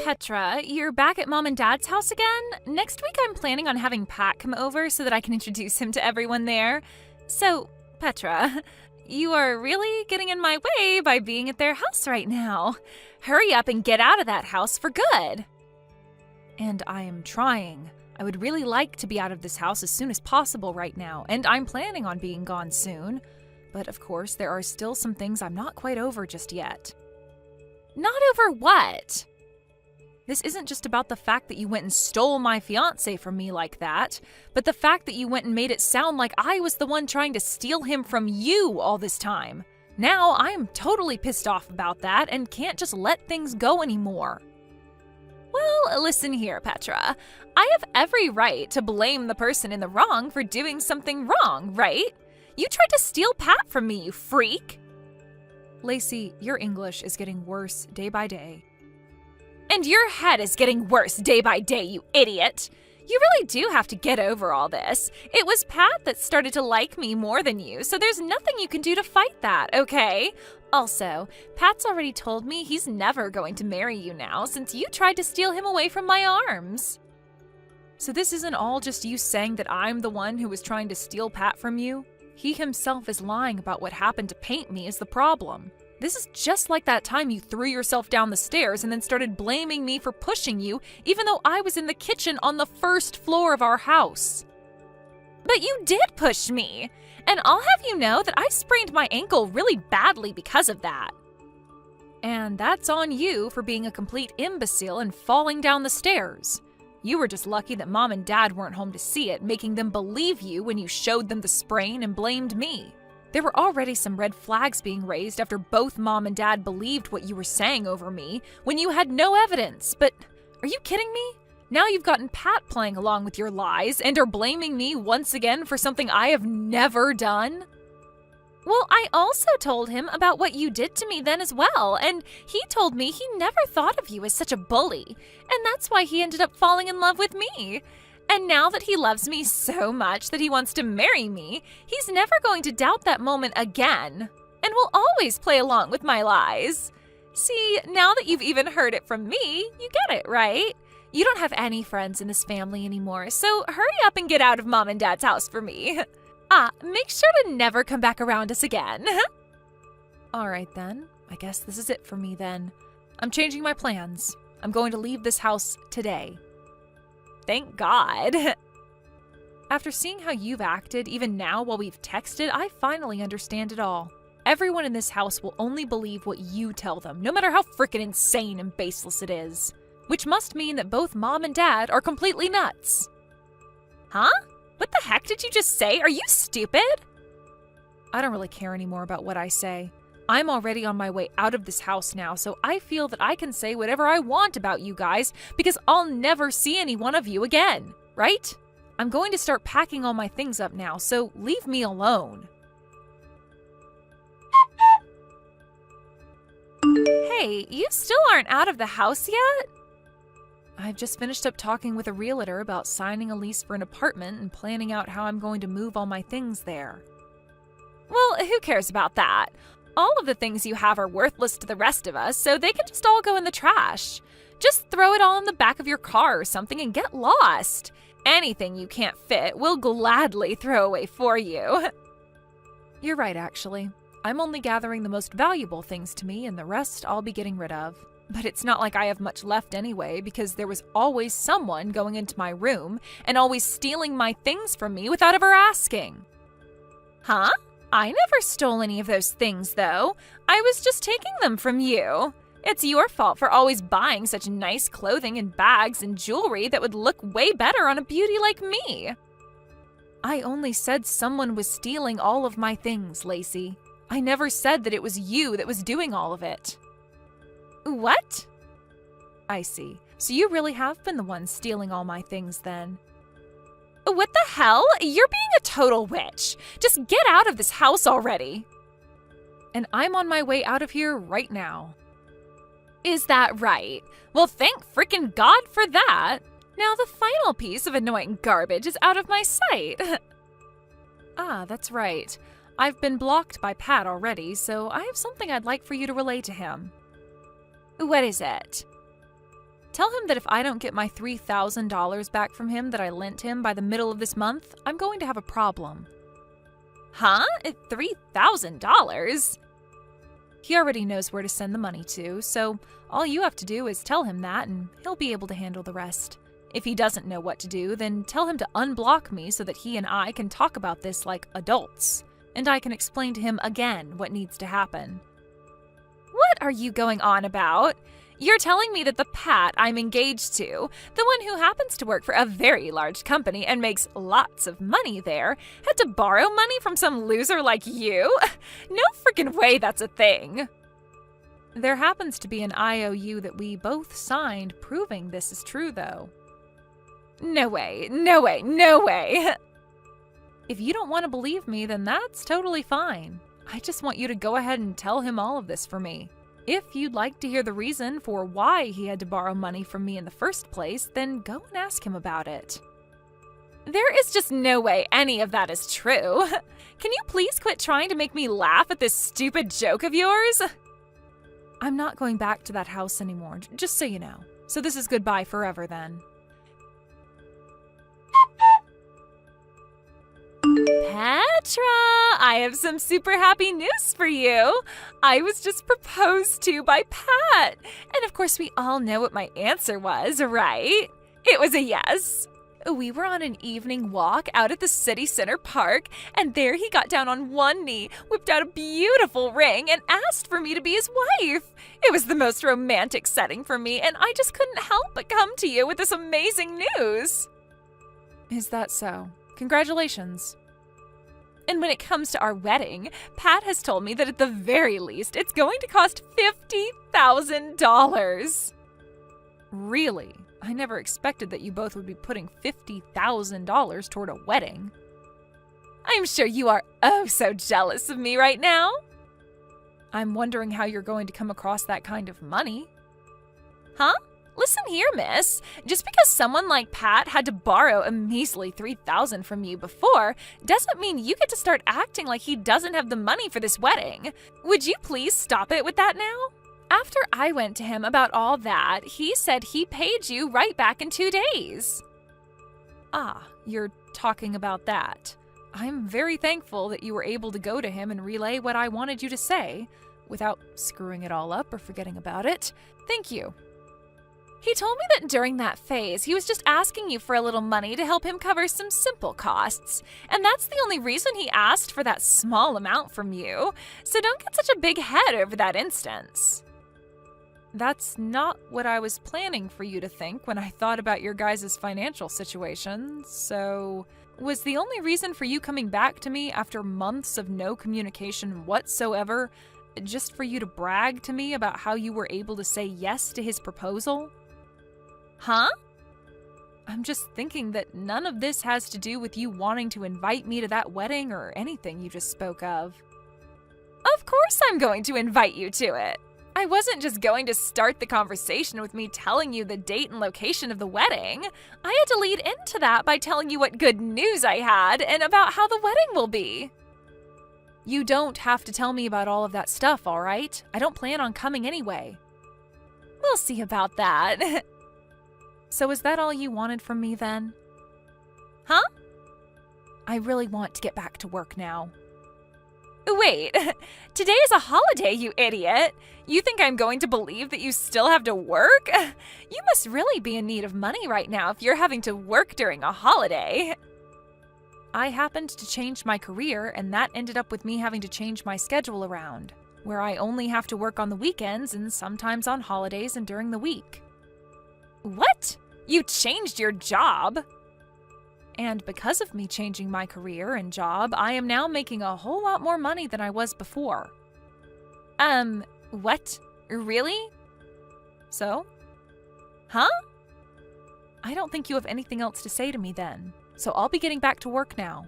Petra, you're back at Mom and Dad's house again? Next week I'm planning on having Pat come over so that I can introduce him to everyone there. So, Petra, you are really getting in my way by being at their house right now. Hurry up and get out of that house for good. And I am trying. I would really like to be out of this house as soon as possible right now, and I'm planning on being gone soon. But of course, there are still some things I'm not quite over just yet. Not over what? This isn't just about the fact that you went and stole my fiance from me like that, but the fact that you went and made it sound like I was the one trying to steal him from you all this time. Now I am totally pissed off about that and can't just let things go anymore. Well, listen here, Petra. I have every right to blame the person in the wrong for doing something wrong, right? You tried to steal Pat from me, you freak. Lacey, your English is getting worse day by day. And your head is getting worse day by day, you idiot. You really do have to get over all this. It was Pat that started to like me more than you, so there's nothing you can do to fight that, okay? Also, Pat's already told me he's never going to marry you now since you tried to steal him away from my arms. So this isn't all just you saying that I'm the one who was trying to steal Pat from you? He himself is lying about what happened to paint me is the problem. This is just like that time you threw yourself down the stairs and then started blaming me for pushing you, even though I was in the kitchen on the first floor of our house. But you did push me, and I'll have you know that I sprained my ankle really badly because of that. And that's on you for being a complete imbecile and falling down the stairs. You were just lucky that Mom and Dad weren't home to see it, making them believe you when you showed them the sprain and blamed me. There were already some red flags being raised after both Mom and Dad believed what you were saying over me when you had no evidence. But are you kidding me? Now you've gotten Pat playing along with your lies and are blaming me once again for something I have never done? Well, I also told him about what you did to me then as well, and he told me he never thought of you as such a bully, and that's why he ended up falling in love with me. And now that he loves me so much that he wants to marry me, he's never going to doubt that moment again, and will always play along with my lies. See, now that you've even heard it from me, you get it, right? You don't have any friends in this family anymore, so hurry up and get out of Mom and Dad's house for me. Make sure to never come back around us again. All right then, I guess this is it for me then. I'm changing my plans. I'm going to leave this house today. Thank God. After seeing how you've acted, even now while we've texted, I finally understand it all. Everyone in this house will only believe what you tell them, no matter how frickin' insane and baseless it is. Which must mean that both Mom and Dad are completely nuts. Huh? What the heck did you just say? Are you stupid? I don't really care anymore about what I say. I'm already on my way out of this house now, so I feel that I can say whatever I want about you guys because I'll never see any one of you again, right? I'm going to start packing all my things up now, so leave me alone. Hey, you still aren't out of the house yet? I've just finished up talking with a realtor about signing a lease for an apartment and planning out how I'm going to move all my things there. Well, who cares about that? All of the things you have are worthless to the rest of us, so they can just all go in the trash. Just throw it all in the back of your car or something and get lost. Anything you can't fit, we'll gladly throw away for you. You're right, actually. I'm only gathering the most valuable things to me, and the rest I'll be getting rid of. But it's not like I have much left anyway, because there was always someone going into my room and always stealing my things from me without ever asking. Huh? I never stole any of those things, though. I was just taking them from you. It's your fault for always buying such nice clothing and bags and jewelry that would look way better on a beauty like me. I only said someone was stealing all of my things, Lacey. I never said that it was you that was doing all of it. What? I see. So you really have been the one stealing all my things then. What the hell? You're being a total witch. Just get out of this house already. And I'm on my way out of here right now. Is that right? Well, thank frickin' God for that. Now the final piece of annoying garbage is out of my sight. That's right. I've been blocked by Pat already, so I have something I'd like for you to relay to him. What is it? Tell him that if I don't get my $3,000 back from him that I lent him by the middle of this month, I'm going to have a problem. Huh? $3,000? He already knows where to send the money to, so all you have to do is tell him that and he'll be able to handle the rest. If he doesn't know what to do, then tell him to unblock me so that he and I can talk about this like adults, and I can explain to him again what needs to happen. What are you going on about? You're telling me that the Pat I'm engaged to, the one who happens to work for a very large company and makes lots of money there, had to borrow money from some loser like you? No freaking way that's a thing. There happens to be an IOU that we both signed proving this is true, though. No way, no way, no way. If you don't want to believe me, then that's totally fine. I just want you to go ahead and tell him all of this for me. If you'd like to hear the reason for why he had to borrow money from me in the first place, then go and ask him about it. There is just no way any of that is true. Can you please quit trying to make me laugh at this stupid joke of yours? I'm not going back to that house anymore, just so you know. So this is goodbye forever then. Petra, I have some super happy news for you. I was just proposed to by Pat. And of course, we all know what my answer was, right? It was a yes. We were on an evening walk out at the city center park, and there he got down on one knee, whipped out a beautiful ring, and asked for me to be his wife. It was the most romantic setting for me, and I just couldn't help but come to you with this amazing news. Is that so? Congratulations. And when it comes to our wedding, Pat has told me that at the very least, it's going to cost $50,000. Really? I never expected that you both would be putting $50,000 toward a wedding. I'm sure you are oh so jealous of me right now. I'm wondering how you're going to come across that kind of money. Huh? Listen here, miss. Just because someone like Pat had to borrow a measly $3,000 from you before doesn't mean you get to start acting like he doesn't have the money for this wedding. Would you please stop it with that now? After I went to him about all that, he said he paid you right back in 2 days. Ah, you're talking about that. I'm very thankful that you were able to go to him and relay what I wanted you to say without screwing it all up or forgetting about it. Thank you. He told me that during that phase, he was just asking you for a little money to help him cover some simple costs. And that's the only reason he asked for that small amount from you. So don't get such a big head over that instance. That's not what I was planning for you to think when I thought about your guys' financial situation. So, was the only reason for you coming back to me after months of no communication whatsoever just for you to brag to me about how you were able to say yes to his proposal? Huh? I'm just thinking that none of this has to do with you wanting to invite me to that wedding or anything you just spoke of. Of course I'm going to invite you to it. I wasn't just going to start the conversation with me telling you the date and location of the wedding. I had to lead into that by telling you what good news I had and about how the wedding will be. You don't have to tell me about all of that stuff, all right? I don't plan on coming anyway. We'll see about that. So is that all you wanted from me then? Huh? I really want to get back to work now. Wait, today is a holiday, you idiot. You think I'm going to believe that you still have to work? You must really be in need of money right now if you're having to work during a holiday. I happened to change my career, and that ended up with me having to change my schedule around, where I only have to work on the weekends and sometimes on holidays and during the week. What? You changed your job? And because of me changing my career and job, I am now making a whole lot more money than I was before. What? Really? So? Huh? I don't think you have anything else to say to me then, so I'll be getting back to work now.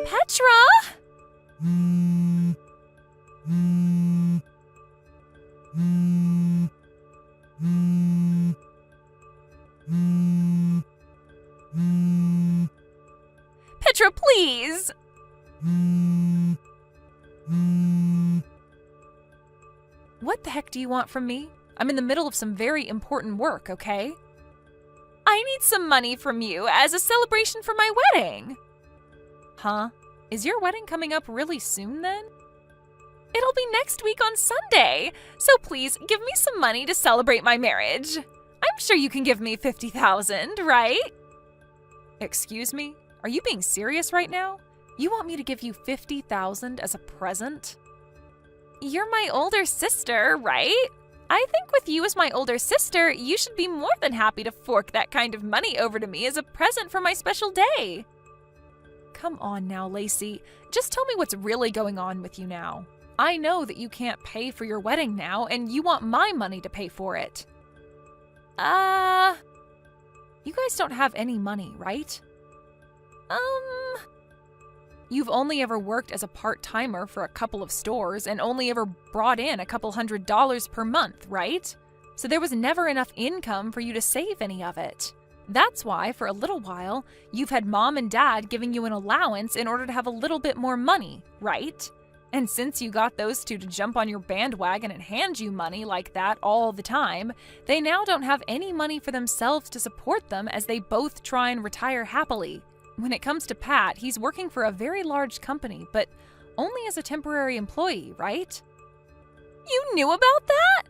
Petra? Petra, please! What the heck do you want from me? I'm in the middle of some very important work, okay? I need some money from you as a celebration for my wedding. Huh? Is your wedding coming up really soon then? It'll be next week on Sunday, so please give me some money to celebrate my marriage. I'm sure you can give me $50,000, right? Excuse me? Are you being serious right now? You want me to give you $50,000 as a present? You're my older sister, right? I think with you as my older sister, you should be more than happy to fork that kind of money over to me as a present for my special day. Come on now, Lacey. Just tell me what's really going on with you now. I know that you can't pay for your wedding now, and you want my money to pay for it. You guys don't have any money, right? You've only ever worked as a part-timer for a couple of stores and only ever brought in a couple $100s per month, right? So there was never enough income for you to save any of it. That's why, for a little while, you've had mom and dad giving you an allowance in order to have a little bit more money, right? And since you got those two to jump on your bandwagon and hand you money like that all the time, they now don't have any money for themselves to support them as they both try and retire happily. When it comes to Pat, he's working for a very large company, but only as a temporary employee, right? You knew about that?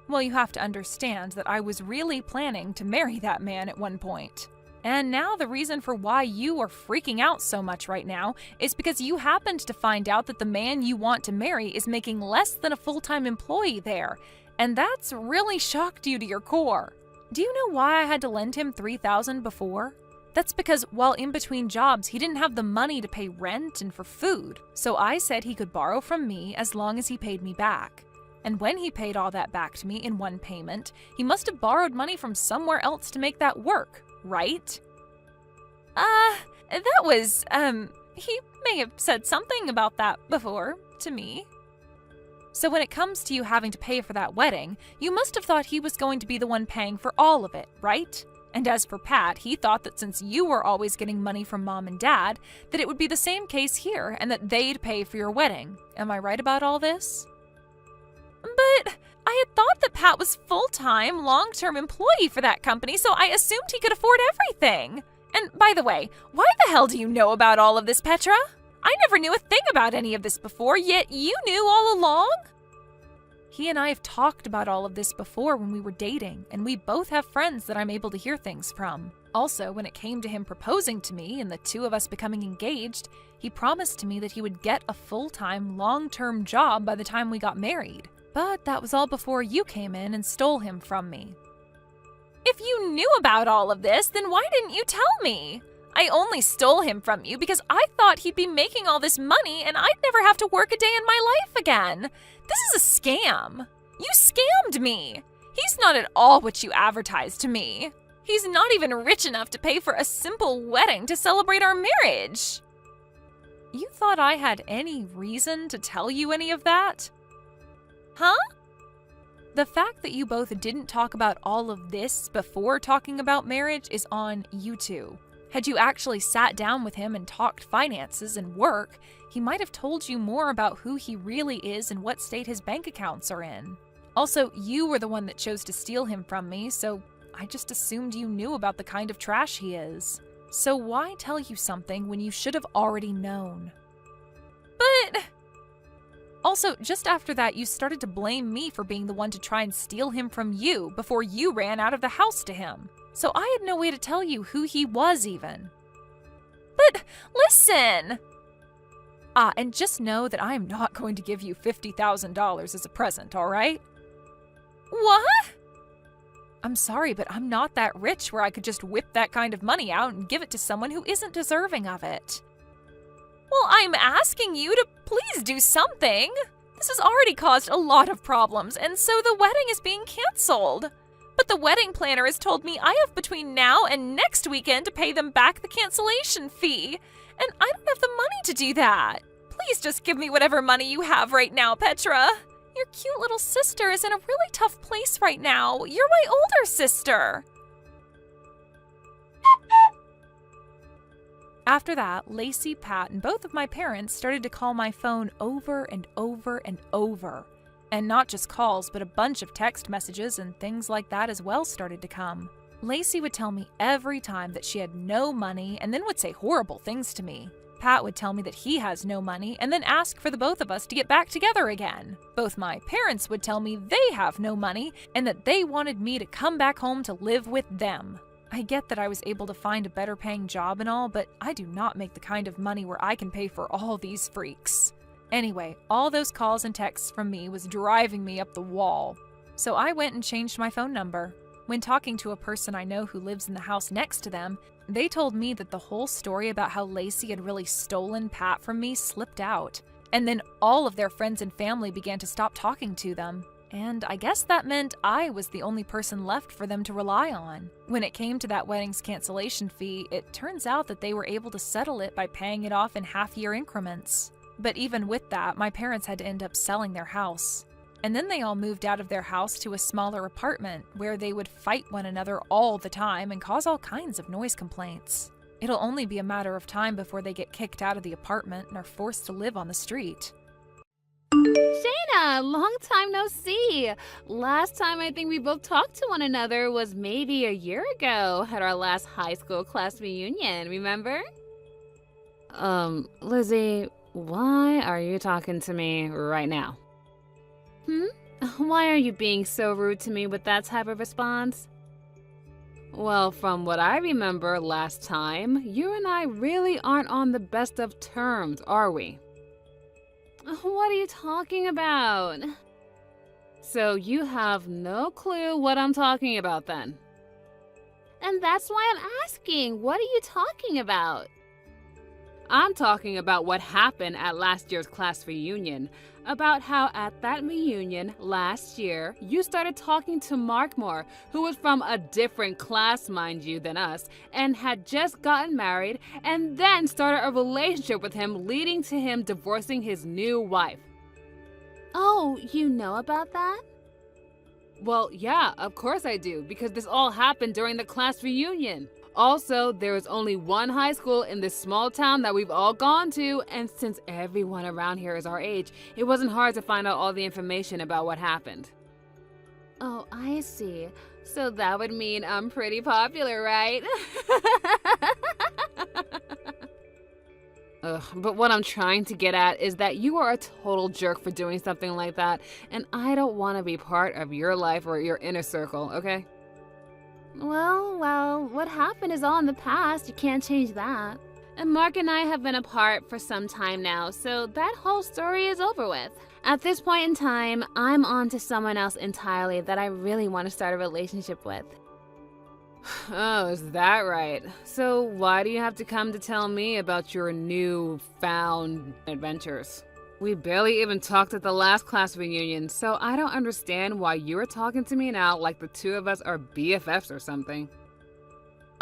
Well, you have to understand that I was really planning to marry that man at one point. And now the reason for why you are freaking out so much right now is because you happened to find out that the man you want to marry is making less than a full-time employee there, and that's really shocked you to your core. Do you know why I had to lend him $3,000 before? That's because while in between jobs, he didn't have the money to pay rent and for food, so I said he could borrow from me as long as he paid me back. And when he paid all that back to me in one payment, he must have borrowed money from somewhere else to make that work, right? He may have said something about that before to me. So when it comes to you having to pay for that wedding, you must have thought he was going to be the one paying for all of it, right? And as for Pat, he thought that since you were always getting money from mom and dad, that it would be the same case here and that they'd pay for your wedding. Am I right about all this? But I had thought that Pat was full-time, long-term employee for that company, so I assumed he could afford everything. And by the way, why the hell do you know about all of this, Petra? I never knew a thing about any of this before, yet you knew all along? He and I have talked about all of this before when we were dating, and we both have friends that I'm able to hear things from. Also, when it came to him proposing to me and the two of us becoming engaged, he promised to me that he would get a full-time, long-term job by the time we got married. But that was all before you came in and stole him from me. If you knew about all of this, then why didn't you tell me? I only stole him from you because I thought he'd be making all this money and I'd never have to work a day in my life again. This is a scam. You scammed me. He's not at all what you advertised to me. He's not even rich enough to pay for a simple wedding to celebrate our marriage. You thought I had any reason to tell you any of that? Huh? The fact that you both didn't talk about all of this before talking about marriage is on you two. Had you actually sat down with him and talked finances and work, he might have told you more about who he really is and what state his bank accounts are in. Also, you were the one that chose to steal him from me, so I just assumed you knew about the kind of trash he is. So why tell you something when you should have already known? But... Also, just after that, you started to blame me for being the one to try and steal him from you before you ran out of the house to him. So I had no way to tell you who he was even. But listen! And just know that I am not going to give you $50,000 as a present, all right? What? I'm sorry, but I'm not that rich where I could just whip that kind of money out and give it to someone who isn't deserving of it. Well, I'm asking you to please do something. This has already caused a lot of problems, and so the wedding is being canceled. But the wedding planner has told me I have between now and next weekend to pay them back the cancellation fee, and I don't have the money to do that. Please just give me whatever money you have right now, Petra. Your cute little sister is in a really tough place right now. You're my older sister. After that, Lacey, Pat, and both of my parents started to call my phone over and over and over. And not just calls, but a bunch of text messages and things like that as well started to come. Lacey would tell me every time that she had no money and then would say horrible things to me. Pat would tell me that he has no money and then ask for the both of us to get back together again. Both my parents would tell me they have no money and that they wanted me to come back home to live with them. I get that I was able to find a better paying job and all, but I do not make the kind of money where I can pay for all these freaks. Anyway, all those calls and texts from me was driving me up the wall. So I went and changed my phone number. When talking to a person I know who lives in the house next to them, they told me that the whole story about how Lacey had really stolen Pat from me slipped out. And then all of their friends and family began to stop talking to them. And I guess that meant I was the only person left for them to rely on. When it came to that wedding's cancellation fee, it turns out that they were able to settle it by paying it off in half-year increments. But even with that, my parents had to end up selling their house. And then they all moved out of their house to a smaller apartment where they would fight one another all the time and cause all kinds of noise complaints. It'll only be a matter of time before they get kicked out of the apartment and are forced to live on the street. Shayna, long time no see. Last time I think we both talked to one another was maybe a year ago at our last high school class reunion, remember? Lizzie, why are you talking to me right now? Why are you being so rude to me with that type of response? Well, from what I remember last time, you and I really aren't on the best of terms, are we? What are you talking about? So you have no clue what I'm talking about then? And that's why I'm asking, what are you talking about? I'm talking about what happened at last year's class reunion. About how at that reunion last year, you started talking to Mark Moore, who was from a different class, mind you, than us, and had just gotten married, and then started a relationship with him, leading to him divorcing his new wife. Oh, you know about that? Well, yeah, of course I do, because this all happened during the class reunion. Also, there is only one high school in this small town that we've all gone to, and since everyone around here is our age, it wasn't hard to find out all the information about what happened. Oh, I see. So that would mean I'm pretty popular, right? But what I'm trying to get at is that you are a total jerk for doing something like that, and I don't want to be part of your life or your inner circle, okay? Well, what happened is all in the past. You can't change that. And Mark and I have been apart for some time now, so that whole story is over with. At this point in time, I'm on to someone else entirely that I really want to start a relationship with. Oh, is that right? So why do you have to come to tell me about your newfound adventures? We barely even talked at the last class reunion, so I don't understand why you're talking to me now like the two of us are BFFs or something.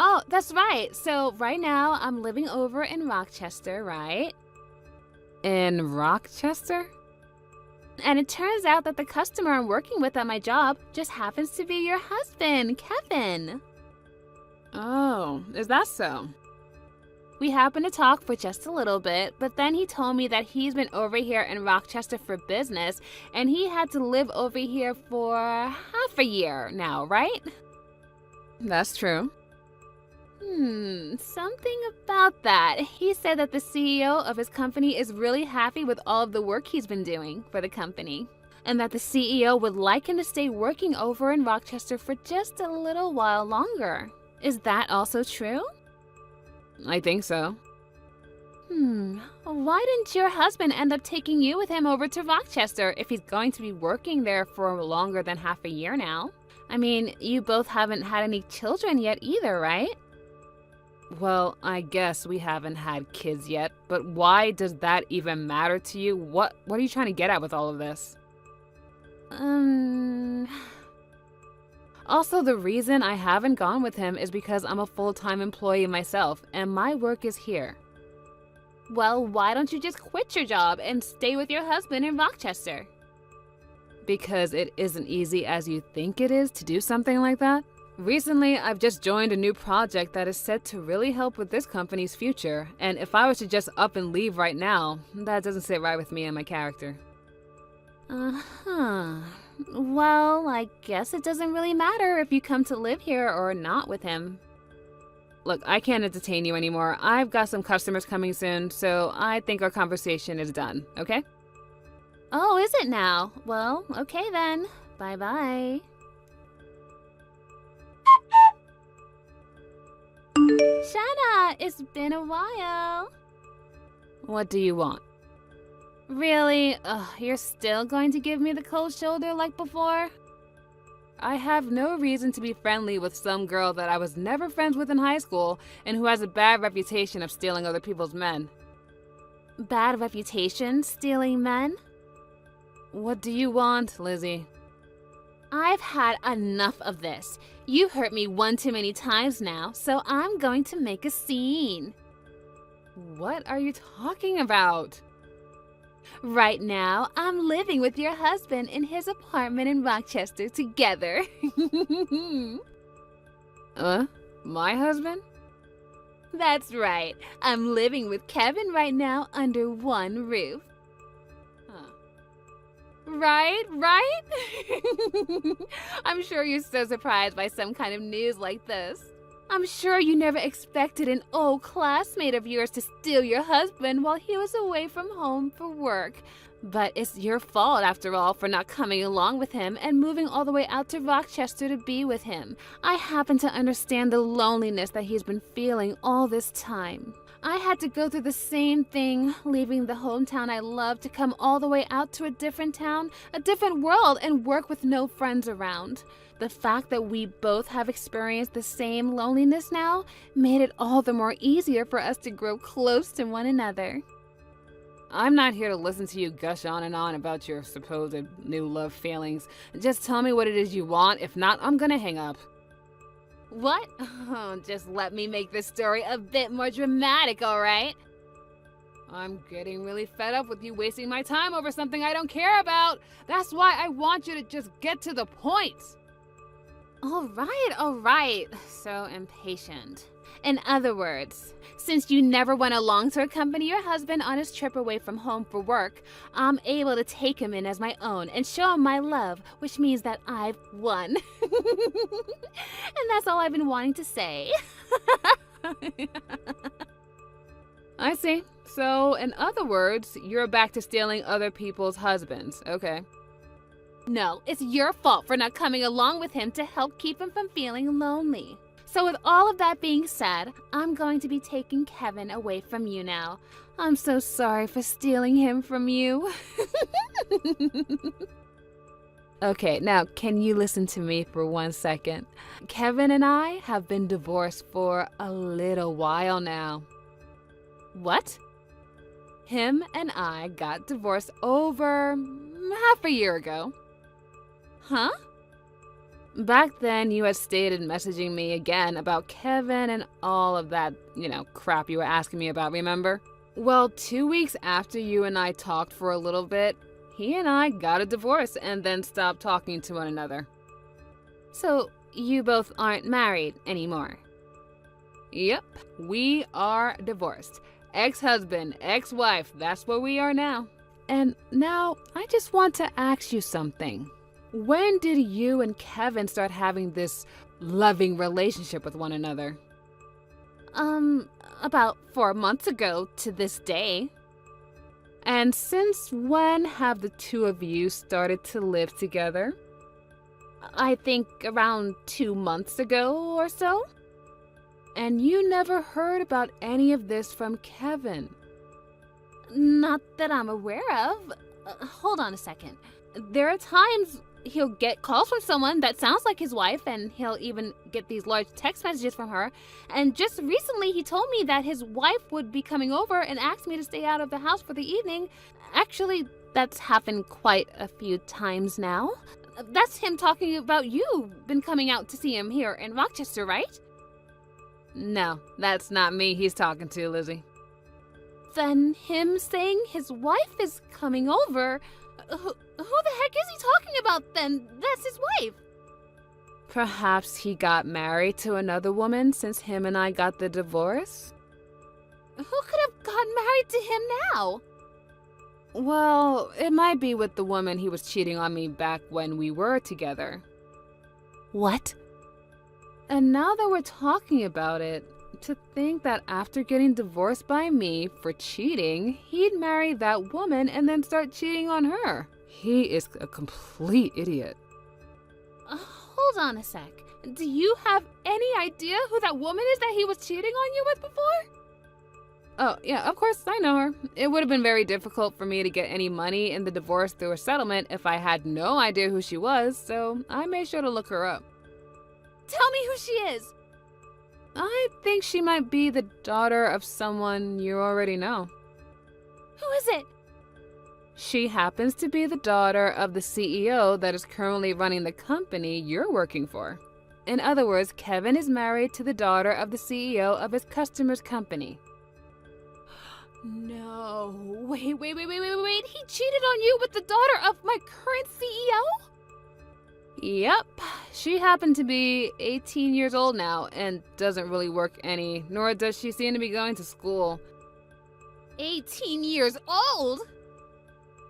Oh, that's right. So right now I'm living over in Rochester, right? In Rochester? And it turns out that the customer I'm working with at my job just happens to be your husband, Kevin. Oh, is that so? We happened to talk for just a little bit, but then he told me that he's been over here in Rochester for business, and he had to live over here for half a year now, right? That's true. Something about that. He said that the CEO of his company is really happy with all of the work he's been doing for the company, and that the CEO would like him to stay working over in Rochester for just a little while longer. Is that also true? I think so. Why didn't your husband end up taking you with him over to Rochester if he's going to be working there for longer than half a year now? I mean, you both haven't had any children yet either, right? Well, I guess we haven't had kids yet, but why does that even matter to you? What are you trying to get at with all of this? Also, the reason I haven't gone with him is because I'm a full-time employee myself, and my work is here. Well, why don't you just quit your job and stay with your husband in Rochester? Because it isn't easy as you think it is to do something like that. Recently, I've just joined a new project that is set to really help with this company's future, and if I was to just up and leave right now, that doesn't sit right with me and my character. Uh-huh. Well, I guess it doesn't really matter if you come to live here or not with him. Look, I can't entertain you anymore. I've got some customers coming soon, so I think our conversation is done, okay? Oh, is it now? Well, okay then. Bye-bye. Shanna, it's been a while. What do you want? Really? Ugh, you're still going to give me the cold shoulder like before? I have no reason to be friendly with some girl that I was never friends with in high school and who has a bad reputation of stealing other people's men. Bad reputation? Stealing men? What do you want, Lizzie? I've had enough of this. You've hurt me one too many times now, so I'm going to make a scene. What are you talking about? Right now, I'm living with your husband in his apartment in Rochester together. My husband? That's right. I'm living with Kevin right now under one roof. Right? I'm sure you're so surprised by some kind of news like this. I'm sure you never expected an old classmate of yours to steal your husband while he was away from home for work. But it's your fault, after all, for not coming along with him and moving all the way out to Rochester to be with him. I happen to understand the loneliness that he's been feeling all this time. I had to go through the same thing, leaving the hometown I love to come all the way out to a different town, a different world, and work with no friends around. The fact that we both have experienced the same loneliness now made it all the more easier for us to grow close to one another. I'm not here to listen to you gush on and on about your supposed new love feelings. Just tell me what it is you want. If not, I'm gonna hang up. What? Oh, just let me make this story a bit more dramatic, all right? I'm getting really fed up with you wasting my time over something I don't care about. That's why I want you to just get to the point. All right. So impatient. In other words, since you never went along to accompany your husband on his trip away from home for work, I'm able to take him in as my own and show him my love, which means that I've won. And that's all I've been wanting to say. I see. So, in other words, you're back to stealing other people's husbands. Okay. No, it's your fault for not coming along with him to help keep him from feeling lonely. So with all of that being said, I'm going to be taking Kevin away from you now. I'm so sorry for stealing him from you. Okay, now can you listen to me for 1 second? Kevin and I have been divorced for a little while now. What? Him and I got divorced over half a year ago. Huh? Back then, you had stated messaging me again about Kevin and all of that, crap you were asking me about, remember? Well, 2 weeks after you and I talked for a little bit, he and I got a divorce and then stopped talking to one another. So, you both aren't married anymore? Yep, we are divorced. Ex-husband, ex-wife, that's where we are now. And now, I just want to ask you something. When did you and Kevin start having this loving relationship with one another? About 4 months ago to this day. And since when have the two of you started to live together? I think around 2 months ago or so. And you never heard about any of this from Kevin? Not that I'm aware of. Hold on a second. There are times he'll get calls from someone that sounds like his wife, and he'll even get these large text messages from her. And just recently he told me that his wife would be coming over and asked me to stay out of the house for the evening. Actually, that's happened quite a few times now. That's him talking about you been coming out to see him here in Rochester, right? No, that's not me he's talking to, Lizzie. Then him saying his wife is coming over... Who the heck is he talking about then? That's his wife. Perhaps he got married to another woman since him and I got the divorce? Who could have gotten married to him now? Well, it might be with the woman he was cheating on me back when we were together. What? And now that we're talking about it, to think that after getting divorced by me for cheating, he'd marry that woman and then start cheating on her. He is a complete idiot. Hold on a sec. Do you have any idea who that woman is that he was cheating on you with before? Oh, yeah, of course, I know her. It would have been very difficult for me to get any money in the divorce through a settlement if I had no idea who she was, so I made sure to look her up. Tell me who she is. I think she might be the daughter of someone you already know. Who is it? She happens to be the daughter of the CEO that is currently running the company you're working for. In other words, Kevin is married to the daughter of the CEO of his customer's company. No. Wait. He cheated on you with the daughter of my current CEO? Yep. She happened to be 18 years old now and doesn't really work any, nor does she seem to be going to school. 18 years old?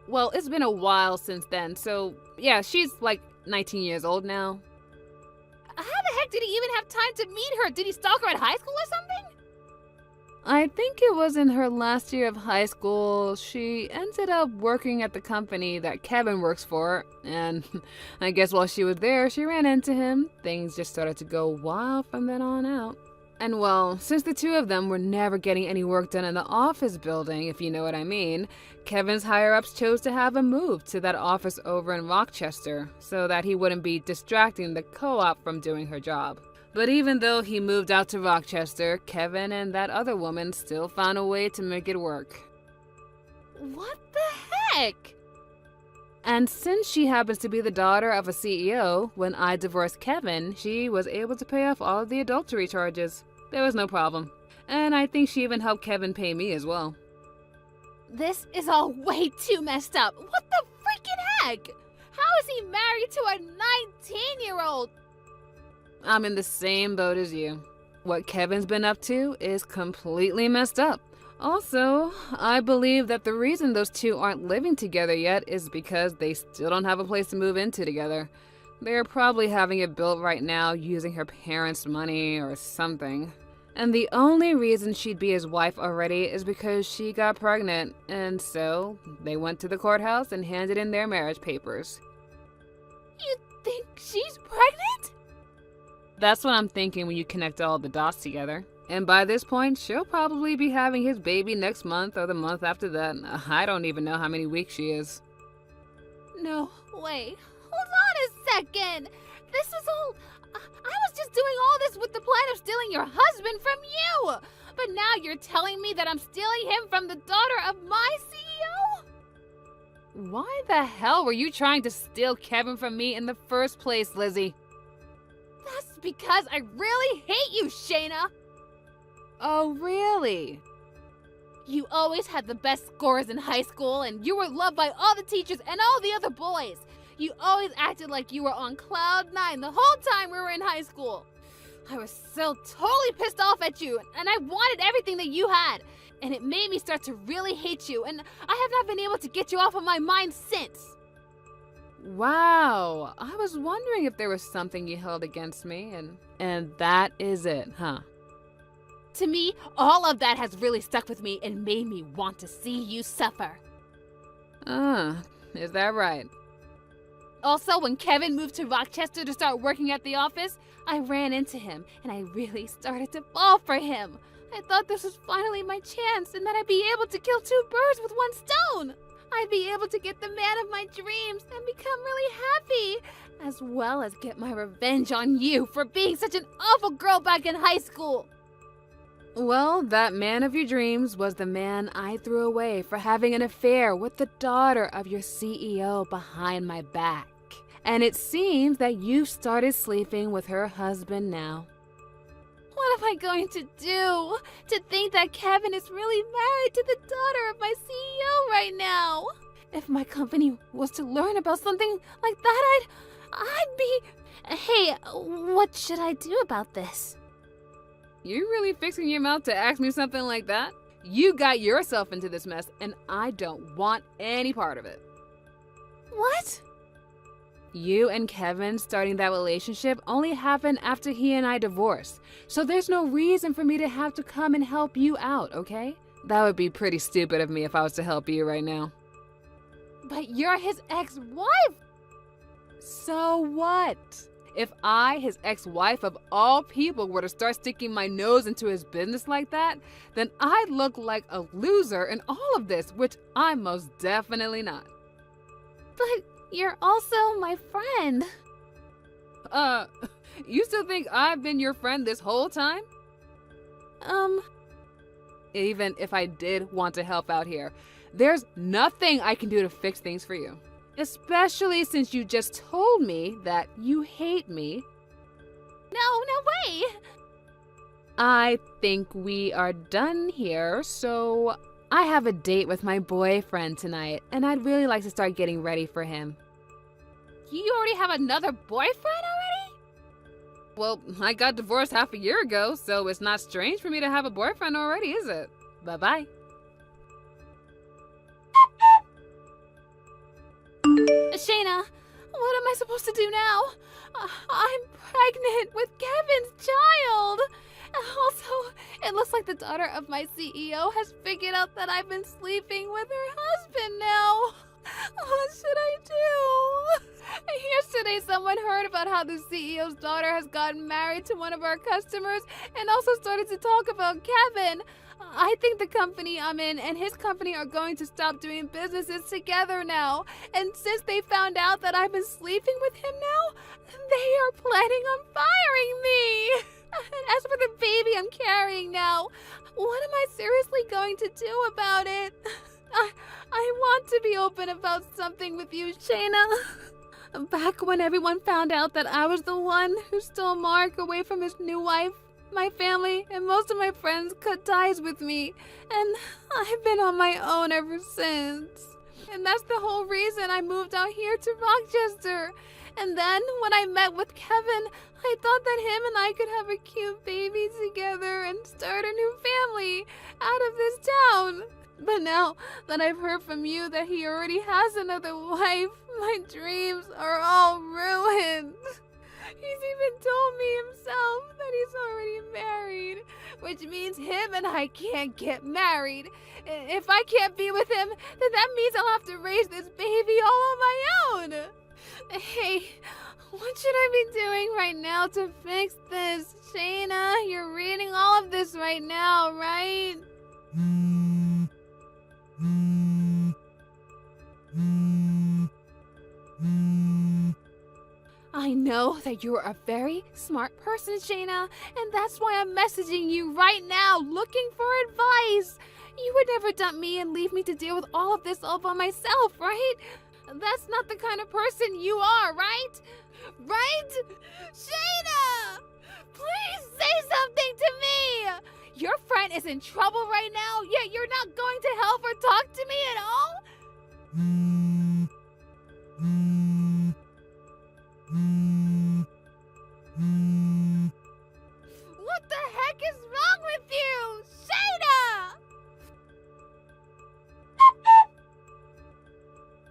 Well, it's been a while since then, so yeah, she's like 19 years old now. How the heck did he even have time to meet her? Did he stalk her at high school or something? I think it was in her last year of high school. She ended up working at the company that Kevin works for, and I guess while she was there, she ran into him. Things just started to go wild from then on out. And well, since the two of them were never getting any work done in the office building, if you know what I mean, Kevin's higher-ups chose to have him move to that office over in Rochester so that he wouldn't be distracting the co-op from doing her job. But even though he moved out to Rochester, Kevin and that other woman still found a way to make it work. What the heck? And since she happens to be the daughter of a CEO, when I divorced Kevin, she was able to pay off all of the adultery charges. There was no problem. And I think she even helped Kevin pay me as well. This is all way too messed up. What the freaking heck? How is he married to a 19-year-old? I'm in the same boat as you. What Kevin's been up to is completely messed up. Also, I believe that the reason those two aren't living together yet is because they still don't have a place to move into together. They're probably having it built right now using her parents' money or something. And the only reason she'd be his wife already is because she got pregnant, and so they went to the courthouse and handed in their marriage papers. You think she's pregnant? That's what I'm thinking when you connect all the dots together. And by this point, she'll probably be having his baby next month or the month after that. I don't even know how many weeks she is. No, wait. Hold on a second. This is all... I was just doing all this with the plan of stealing your husband from you. But now you're telling me that I'm stealing him from the daughter of my CEO? Why the hell were you trying to steal Kevin from me in the first place, Lizzie? That's because I really hate you, Shayna. Oh, really? You always had the best scores in high school, and you were loved by all the teachers and all the other boys. You always acted like you were on cloud 9 the whole time we were in high school. I was so totally pissed off at you, and I wanted everything that you had. And it made me start to really hate you, and I have not been able to get you off of my mind since. Wow, I was wondering if there was something you held against me, and that is it, huh? To me, all of that has really stuck with me and made me want to see you suffer. Is that right? Also, when Kevin moved to Rochester to start working at the office, I ran into him, and I really started to fall for him. I thought this was finally my chance, and that I'd be able to kill 2 birds with 1 stone. I'd be able to get the man of my dreams and become really happy, as well as get my revenge on you for being such an awful girl back in high school. Well, that man of your dreams was the man I threw away for having an affair with the daughter of your CEO behind my back. And it seems that you've started sleeping with her husband now. What am I going to do? To think that Kevin is really married to the daughter of my CEO right now? If my company was to learn about something like that, I'd be... Hey, what should I do about this? You really fixing your mouth to ask me something like that? You got yourself into this mess, and I don't want any part of it. What? You and Kevin starting that relationship only happened after he and I divorced, so there's no reason for me to have to come and help you out, okay? That would be pretty stupid of me if I was to help you right now. But you're his ex-wife! So what? If I, his ex-wife of all people, were to start sticking my nose into his business like that, then I'd look like a loser in all of this, which I'm most definitely not. But you're also my friend. You still think I've been your friend this whole time? Even if I did want to help out here, there's nothing I can do to fix things for you. Especially since you just told me that you hate me. No way! I think we are done here, so I have a date with my boyfriend tonight, and I'd really like to start getting ready for him. You already have another boyfriend already? Well, I got divorced half a year ago, so it's not strange for me to have a boyfriend already, is it? Bye-bye. Shayna, what am I supposed to do now? I'm pregnant with Kevin's child. Also, it looks like the daughter of my CEO has figured out that I've been sleeping with her husband now. What should I do? Yesterday, someone heard about how the CEO's daughter has gotten married to one of our customers and also started to talk about Kevin. I think the company I'm in and his company are going to stop doing businesses together now. And since they found out that I've been sleeping with him now, they are planning on firing me. As for the baby I'm carrying now, what am I seriously going to do about it? I want to be open about something with you, Shayna. Back when everyone found out that I was the one who stole Mark away from his new wife, my family and most of my friends cut ties with me, and I've been on my own ever since. And that's the whole reason I moved out here to Rochester. And then when I met with Kevin, I thought that him and I could have a cute baby together and start a new family out of this town. But now that I've heard from you that he already has another wife, my dreams are all ruined. He's even told me himself that he's already married, which means him and I can't get married. If I can't be with him, then that means I'll have to raise this baby all on my own. Hey, what should I be doing right now to fix this? Shayna, you're reading all of this right now, right? I know that you're a very smart person, Shayna, and that's why I'm messaging you right now, looking for advice. You would never dump me and leave me to deal with all of this all by myself, right? That's not the kind of person you are, right? Right? Shayna! Please say something to me! Your friend is in trouble right now, yet you're not going to help or talk to me at all? What the heck is wrong with you? Shayna!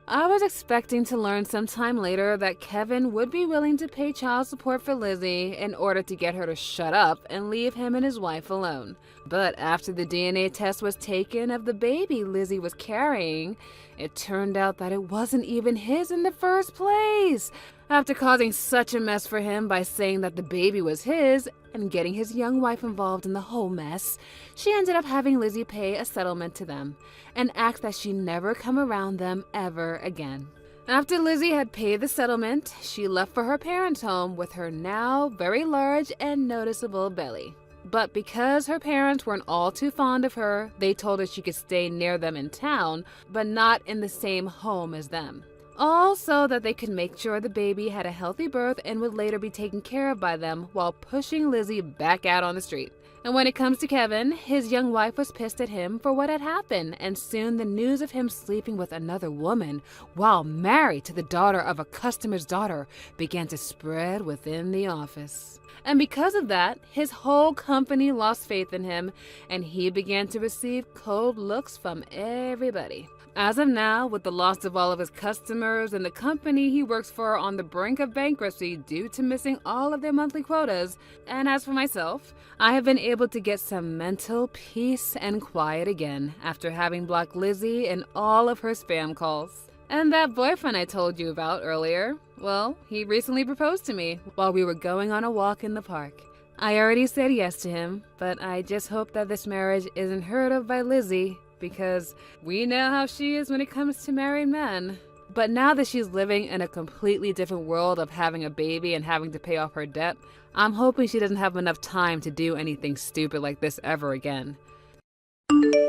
I was expecting to learn sometime later that Kevin would be willing to pay child support for Lizzie in order to get her to shut up and leave him and his wife alone. But after the DNA test was taken of the baby Lizzie was carrying, it turned out that it wasn't even his in the first place. After causing such a mess for him by saying that the baby was his and getting his young wife involved in the whole mess, she ended up having Lizzie pay a settlement to them and ask that she never come around them ever again. After Lizzie had paid the settlement, she left for her parents' home with her now very large and noticeable belly. But because her parents weren't all too fond of her, they told her she could stay near them in town, but not in the same home as them. All so that they could make sure the baby had a healthy birth and would later be taken care of by them while pushing Lizzie back out on the street. And when it comes to Kevin, his young wife was pissed at him for what had happened, and soon the news of him sleeping with another woman while married to the daughter of a customer's daughter began to spread within the office. And because of that, his whole company lost faith in him, and he began to receive cold looks from everybody. As of now, with the loss of all of his customers and the company he works for on the brink of bankruptcy due to missing all of their monthly quotas, and as for myself, I have been able to get some mental peace and quiet again after having blocked Lizzie and all of her spam calls. And that boyfriend I told you about earlier, well, he recently proposed to me while we were going on a walk in the park. I already said yes to him, but I just hope that this marriage isn't heard of by Lizzie, because we know how she is when it comes to married men. But now that she's living in a completely different world of having a baby and having to pay off her debt, I'm hoping she doesn't have enough time to do anything stupid like this ever again.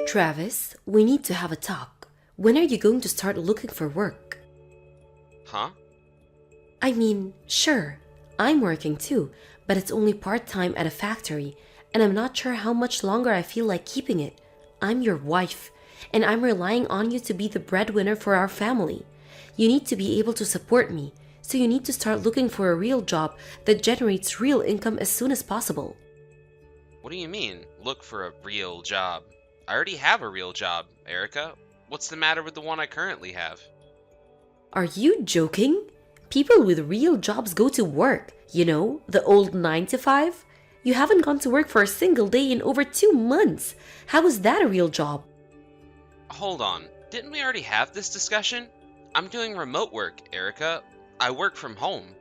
Travis, we need to have a talk. When are you going to start looking for work? Huh? I mean, sure, I'm working too, but it's only part-time at a factory, and I'm not sure how much longer I feel like keeping it. I'm your wife, and I'm relying on you to be the breadwinner for our family. You need to be able to support me, so you need to start looking for a real job that generates real income as soon as possible. What do you mean, look for a real job? I already have a real job, Erica. What's the matter with the one I currently have? Are you joking? People with real jobs go to work, you know, the old 9 to 5. You haven't gone to work for a single day in over 2 months. How is that a real job? Hold on, didn't we already have this discussion? I'm doing remote work, Erica. I work from home.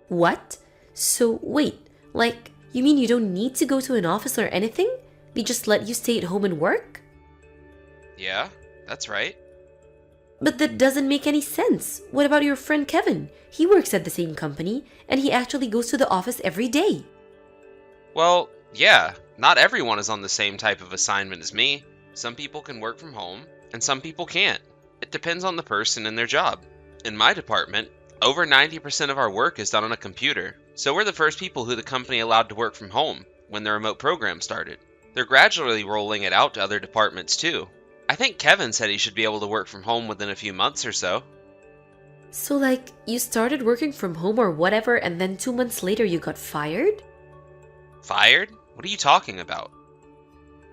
What? So wait, like, you mean you don't need to go to an office or anything? They just let you stay at home and work? Yeah, that's right. But that doesn't make any sense. What about your friend Kevin? He works at the same company, and he actually goes to the office every day. Well, yeah, not everyone is on the same type of assignment as me. Some people can work from home, and some people can't. It depends on the person and their job. In my department, over 90% of our work is done on a computer, so we're the first people who the company allowed to work from home when the remote program started. They're gradually rolling it out to other departments too. I think Kevin said he should be able to work from home within a few months or so. So like, you started working from home or whatever, and then 2 months later you got fired? Fired? What are you talking about?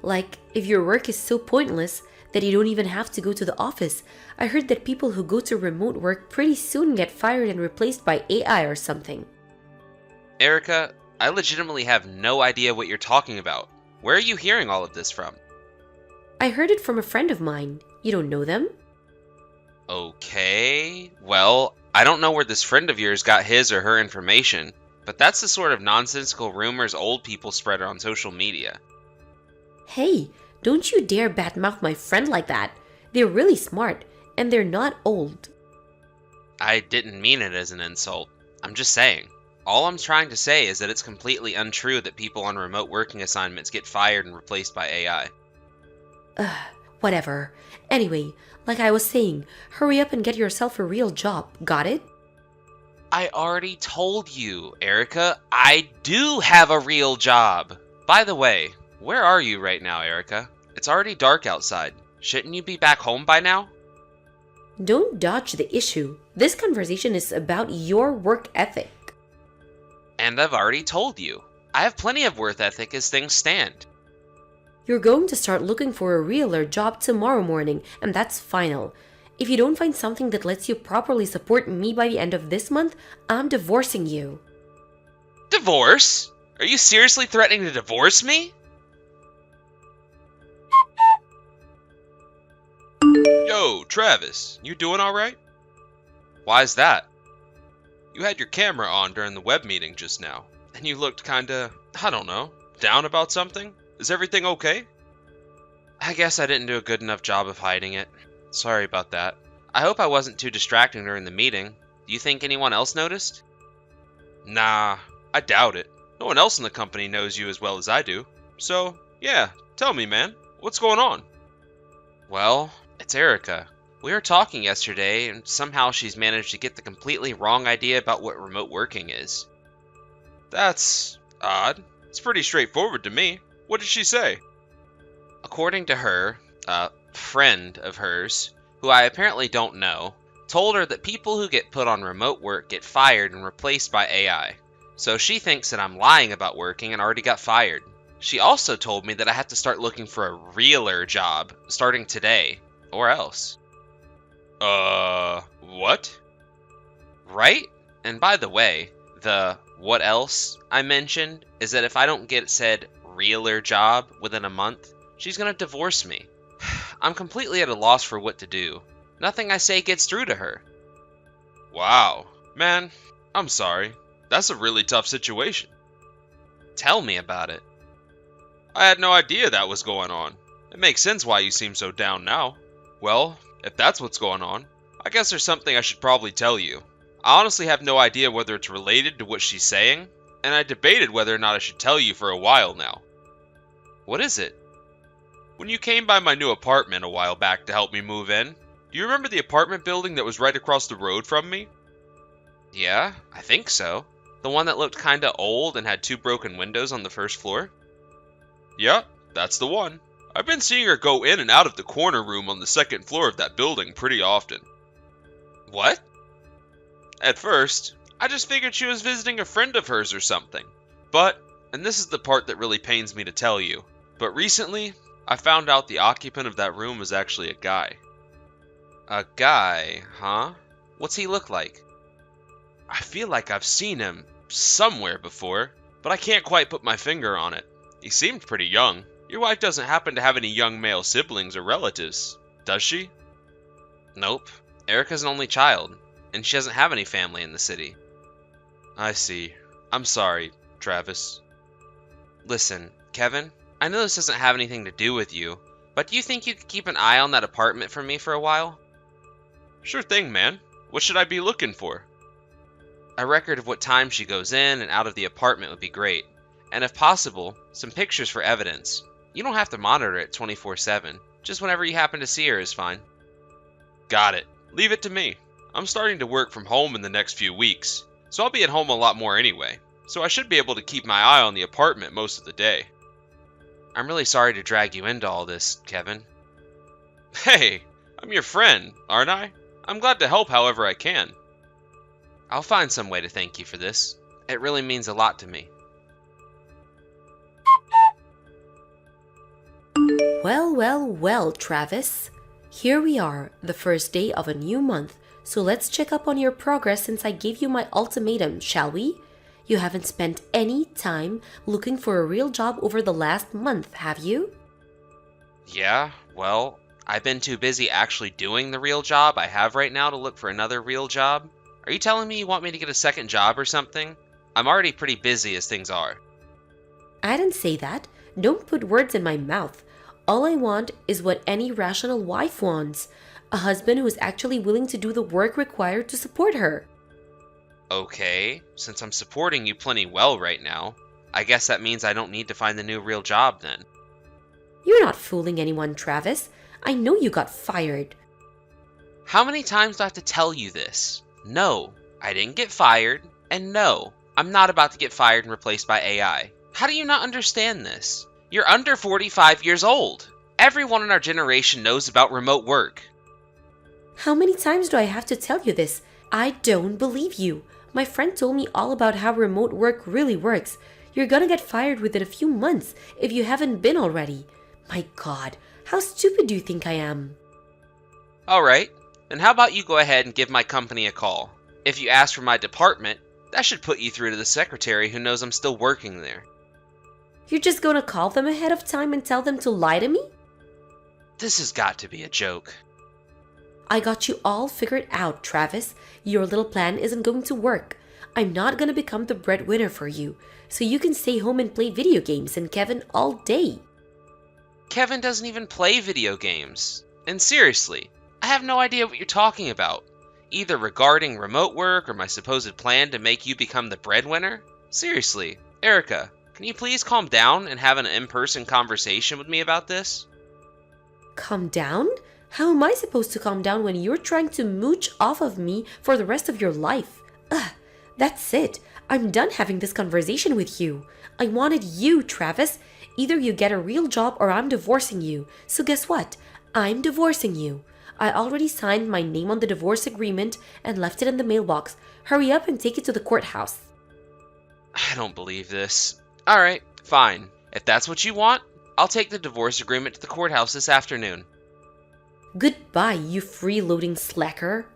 Like, if your work is so pointless that you don't even have to go to the office. I heard that people who go to remote work pretty soon get fired and replaced by AI or something. Erica, I legitimately have no idea what you're talking about. Where are you hearing all of this from? I heard it from a friend of mine. You don't know them? Okay, well, I don't know where this friend of yours got his or her information, but that's the sort of nonsensical rumors old people spread on social media. Hey, don't you dare badmouth my friend like that. They're really smart, and they're not old. I didn't mean it as an insult. I'm just saying. All I'm trying to say is that it's completely untrue that people on remote working assignments get fired and replaced by AI. Whatever. Anyway, like I was saying, hurry up and get yourself a real job. Got it? I already told you, Erica. I do have a real job. By the way, where are you right now, Erica? It's already dark outside. Shouldn't you be back home by now? Don't dodge the issue. This conversation is about your work ethic. And I've already told you. I have plenty of work ethic as things stand. You're going to start looking for a realer job tomorrow morning, and that's final. If you don't find something that lets you properly support me by the end of this month, I'm divorcing you. Divorce? Are you seriously threatening to divorce me? Yo, Travis, you doing alright? Why's that? You had your camera on during the web meeting just now, and you looked kinda, I don't know, down about something? Is everything okay? I guess I didn't do a good enough job of hiding it. Sorry about that. I hope I wasn't too distracting during the meeting. Do you think anyone else noticed? Nah, I doubt it. No one else in the company knows you as well as I do. So, yeah, tell me, man. What's going on? Well, it's Erica. We were talking yesterday, and somehow she's managed to get the completely wrong idea about what remote working is. That's odd. It's pretty straightforward to me. What did she say? According to her, a friend of hers, who I apparently don't know, told her that people who get put on remote work get fired and replaced by AI. So she thinks that I'm lying about working and already got fired. She also told me that I have to start looking for a realer job starting today, or else. What? Right? And by the way, the what else I mentioned is that if I don't get said realer job within a month, she's gonna divorce me. I'm completely at a loss for what to do. Nothing I say gets through to her. Wow. Man, I'm sorry. That's a really tough situation. Tell me about it. I had no idea that was going on. It makes sense why you seem so down now. Well, if that's what's going on, I guess there's something I should probably tell you. I honestly have no idea whether it's related to what she's saying, and I debated whether or not I should tell you for a while now. What is it? When you came by my new apartment a while back to help me move in, do you remember the apartment building that was right across the road from me? Yeah, I think so. The one that looked kinda old and had 2 broken windows on the first floor? Yeah, that's the one. I've been seeing her go in and out of the corner room on the 2nd floor of that building pretty often. What? At first, I just figured she was visiting a friend of hers or something. But, and this is the part that really pains me to tell you, but recently, I found out the occupant of that room was actually a guy. A guy, huh? What's he look like? I feel like I've seen him somewhere before, but I can't quite put my finger on it. He seemed pretty young. Your wife doesn't happen to have any young male siblings or relatives, does she? Nope. Erica's an only child, and she doesn't have any family in the city. I see. I'm sorry, Travis. Listen, Kevin, I know this doesn't have anything to do with you, but do you think you could keep an eye on that apartment for me for a while? Sure thing, man. What should I be looking for? A record of what time she goes in and out of the apartment would be great, and if possible, some pictures for evidence. You don't have to monitor it 24/7, just whenever you happen to see her is fine. Got it. Leave it to me. I'm starting to work from home in the next few weeks, so I'll be at home a lot more anyway, so I should be able to keep my eye on the apartment most of the day. I'm really sorry to drag you into all this, Kevin. Hey, I'm your friend, aren't I? I'm glad to help however I can. I'll find some way to thank you for this. It really means a lot to me. Well, well, well, Travis. Here we are, the first day of a new month, so let's check up on your progress since I gave you my ultimatum, shall we? You haven't spent any time looking for a real job over the last month, have you? Yeah, well, I've been too busy actually doing the real job I have right now to look for another real job. Are you telling me you want me to get a second job or something? I'm already pretty busy as things are. I didn't say that. Don't put words in my mouth. All I want is what any rational wife wants. A husband who is actually willing to do the work required to support her. Okay, since I'm supporting you plenty well right now, I guess that means I don't need to find a new real job then. You're not fooling anyone, Travis. I know you got fired. How many times do I have to tell you this? No, I didn't get fired, and no, I'm not about to get fired and replaced by AI. How do you not understand this? You're under 45 years old. Everyone in our generation knows about remote work. How many times do I have to tell you this? I don't believe you. My friend told me all about how remote work really works. You're gonna get fired within a few months if you haven't been already. My God, how stupid do you think I am? Alright, then how about you go ahead and give my company a call? If you ask for my department, that should put you through to the secretary who knows I'm still working there. You're just gonna call them ahead of time and tell them to lie to me? This has got to be a joke. I got you all figured out, Travis. Your little plan isn't going to work. I'm not gonna become the breadwinner for you, so you can stay home and play video games and Kevin all day. Kevin doesn't even play video games. And seriously, I have no idea what you're talking about. Either regarding remote work or my supposed plan to make you become the breadwinner? Seriously, Erica, can you please calm down and have an in-person conversation with me about this? Calm down? How am I supposed to calm down when you're trying to mooch off of me for the rest of your life? Ugh, That's it. I'm done having this conversation with you. I wanted you, Travis. Either you get a real job or I'm divorcing you. So guess what? I'm divorcing you. I already signed my name on the divorce agreement and left it in the mailbox. Hurry up and take it to the courthouse. I don't believe this. Alright, fine. If that's what you want, I'll take the divorce agreement to the courthouse this afternoon. Goodbye, you freeloading slacker.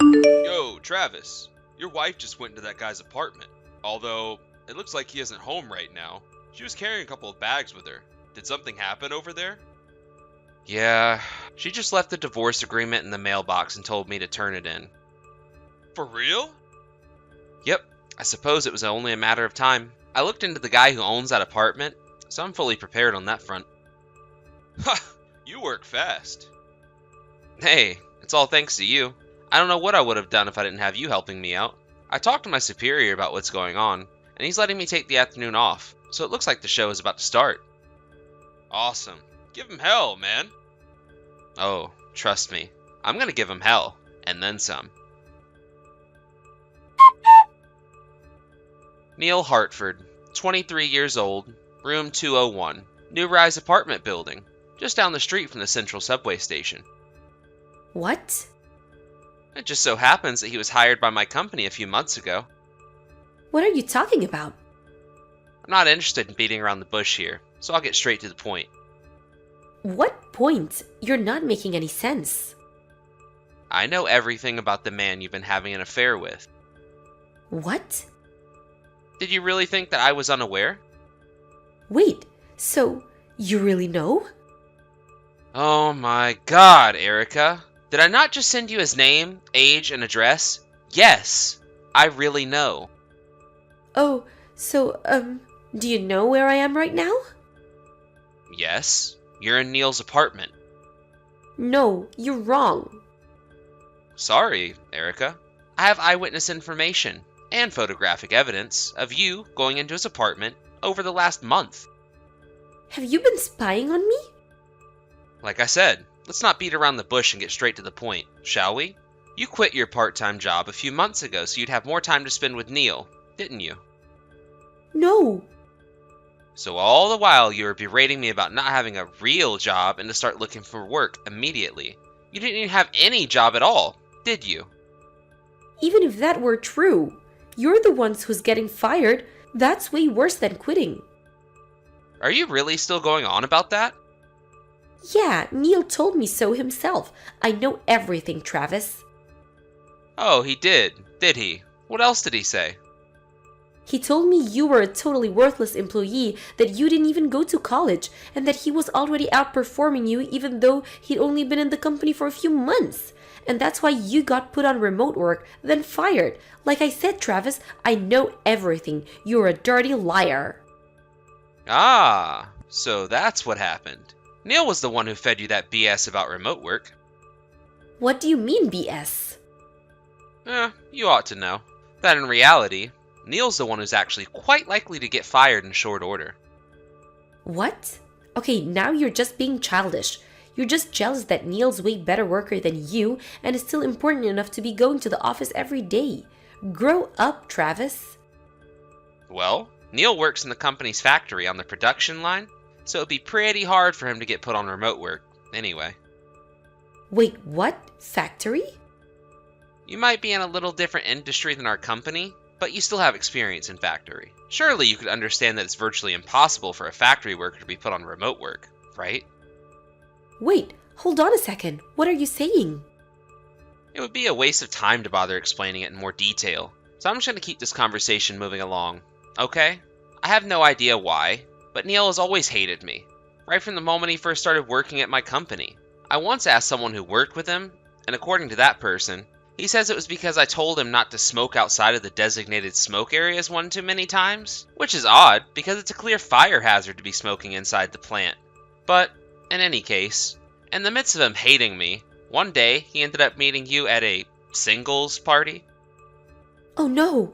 Yo, Travis. Your wife just went into that guy's apartment. Although, it looks like he isn't home right now. She was carrying a couple of bags with her. Did something happen over there? Yeah, she just left the divorce agreement in the mailbox and told me to turn it in. For real? Yep, I suppose it was only a matter of time. I looked into the guy who owns that apartment, so I'm fully prepared on that front. Ha! You work fast. Hey, it's all thanks to you. I don't know what I would have done if I didn't have you helping me out. I talked to my superior about what's going on, and he's letting me take the afternoon off, so it looks like the show is about to start. Awesome. Give him hell, man. Oh, trust me. I'm gonna give him hell, and then some. Neil Hartford, 23 years old, room 201, New Rise apartment building, just down the street from the central subway station. What? It just so happens that he was hired by my company a few months ago. What are you talking about? I'm not interested in beating around the bush here, so I'll get straight to the point. What point? You're not making any sense. I know everything about the man you've been having an affair with. What? Did you really think that I was unaware? Wait, so you really know? Oh my god, Erica. Did I not just send you his name, age, and address? Yes, I really know. Oh, so, do you know where I am right now? Yes, you're in Neil's apartment. No, you're wrong. Sorry, Erica. I have eyewitness information and photographic evidence of you going into his apartment over the last month. Have you been spying on me? Like I said, let's not beat around the bush and get straight to the point, shall we? You quit your part-time job a few months ago so you'd have more time to spend with Neil, didn't you? No. So all the while you were berating me about not having a real job and to start looking for work immediately. You didn't even have any job at all, did you? Even if that were true, you're the ones who's getting fired. That's way worse than quitting. Are you really still going on about that? Yeah, Neil told me so himself. I know everything, Travis. Oh, he did he? What else did he say? He told me you were a totally worthless employee, that you didn't even go to college, and that he was already outperforming you even though he'd only been in the company for a few months. And that's why you got put on remote work, then fired. Like I said, Travis, I know everything. You're a dirty liar. Ah, so that's what happened. Neil was the one who fed you that BS about remote work. What do you mean, BS? You ought to know that in reality, Neil's the one who's actually quite likely to get fired in short order. What? Okay, now you're just being childish. You're just jealous that Neil's way better worker than you and is still important enough to be going to the office every day. Grow up, Travis. Well, Neil works in the company's factory on the production line, so it'd be pretty hard for him to get put on remote work, anyway. Wait, what? Factory? You might be in a little different industry than our company, but you still have experience in factory. Surely you could understand that it's virtually impossible for a factory worker to be put on remote work, right? Wait, hold on a second. What are you saying? It would be a waste of time to bother explaining it in more detail, so I'm just going to keep this conversation moving along, okay? I have no idea why, but Neil has always hated me, right from the moment he first started working at my company. I once asked someone who worked with him, and according to that person, he says it was because I told him not to smoke outside of the designated smoke areas one too many times, which is odd because it's a clear fire hazard to be smoking inside the plant. But, in any case, in the midst of him hating me, one day he ended up meeting you at a singles party. Oh no!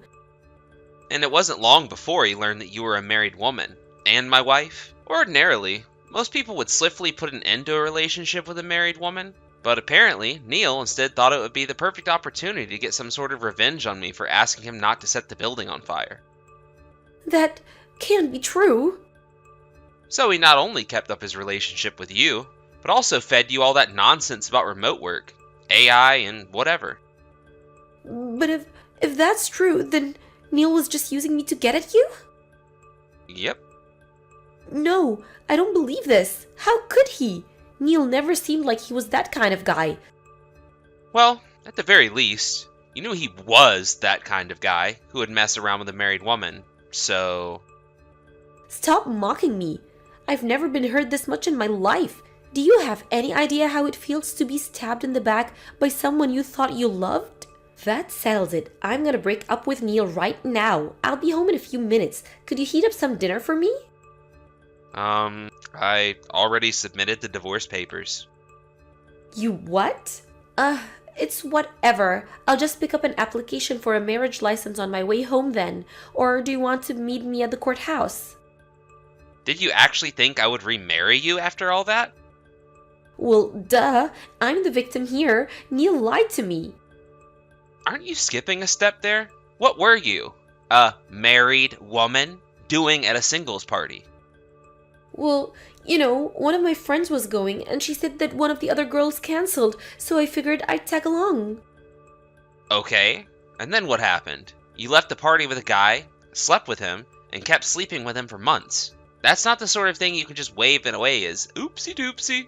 And it wasn't long before he learned that you were a married woman, and my wife. Ordinarily, most people would swiftly put an end to a relationship with a married woman, But apparently, Neil instead thought it would be the perfect opportunity to get some sort of revenge on me for asking him not to set the building on fire. That can't be true. So he not only kept up his relationship with you, but also fed you all that nonsense about remote work, AI, and whatever. But if that's true, then Neil was just using me to get at you? Yep. No, I don't believe this. How could he? Neil never seemed like he was that kind of guy. Well, at the very least, you knew he was that kind of guy who would mess around with a married woman, so... Stop mocking me. I've never been hurt this much in my life. Do you have any idea how it feels to be stabbed in the back by someone you thought you loved? That settles it. I'm gonna break up with Neil right now. I'll be home in a few minutes. Could you heat up some dinner for me? I already submitted the divorce papers. You what? It's whatever. I'll just pick up an application for a marriage license on my way home then. Or do you want to meet me at the courthouse? Did you actually think I would remarry you after all that? Well, duh. I'm the victim here. Neil lied to me. Aren't you skipping a step there? What were you? A married woman doing at a singles party? Well, one of my friends was going and she said that one of the other girls canceled, so I figured I'd tag along. Okay, and then what happened? You left the party with a guy, slept with him, and kept sleeping with him for months. That's not the sort of thing you can just wave it away as oopsie doopsie.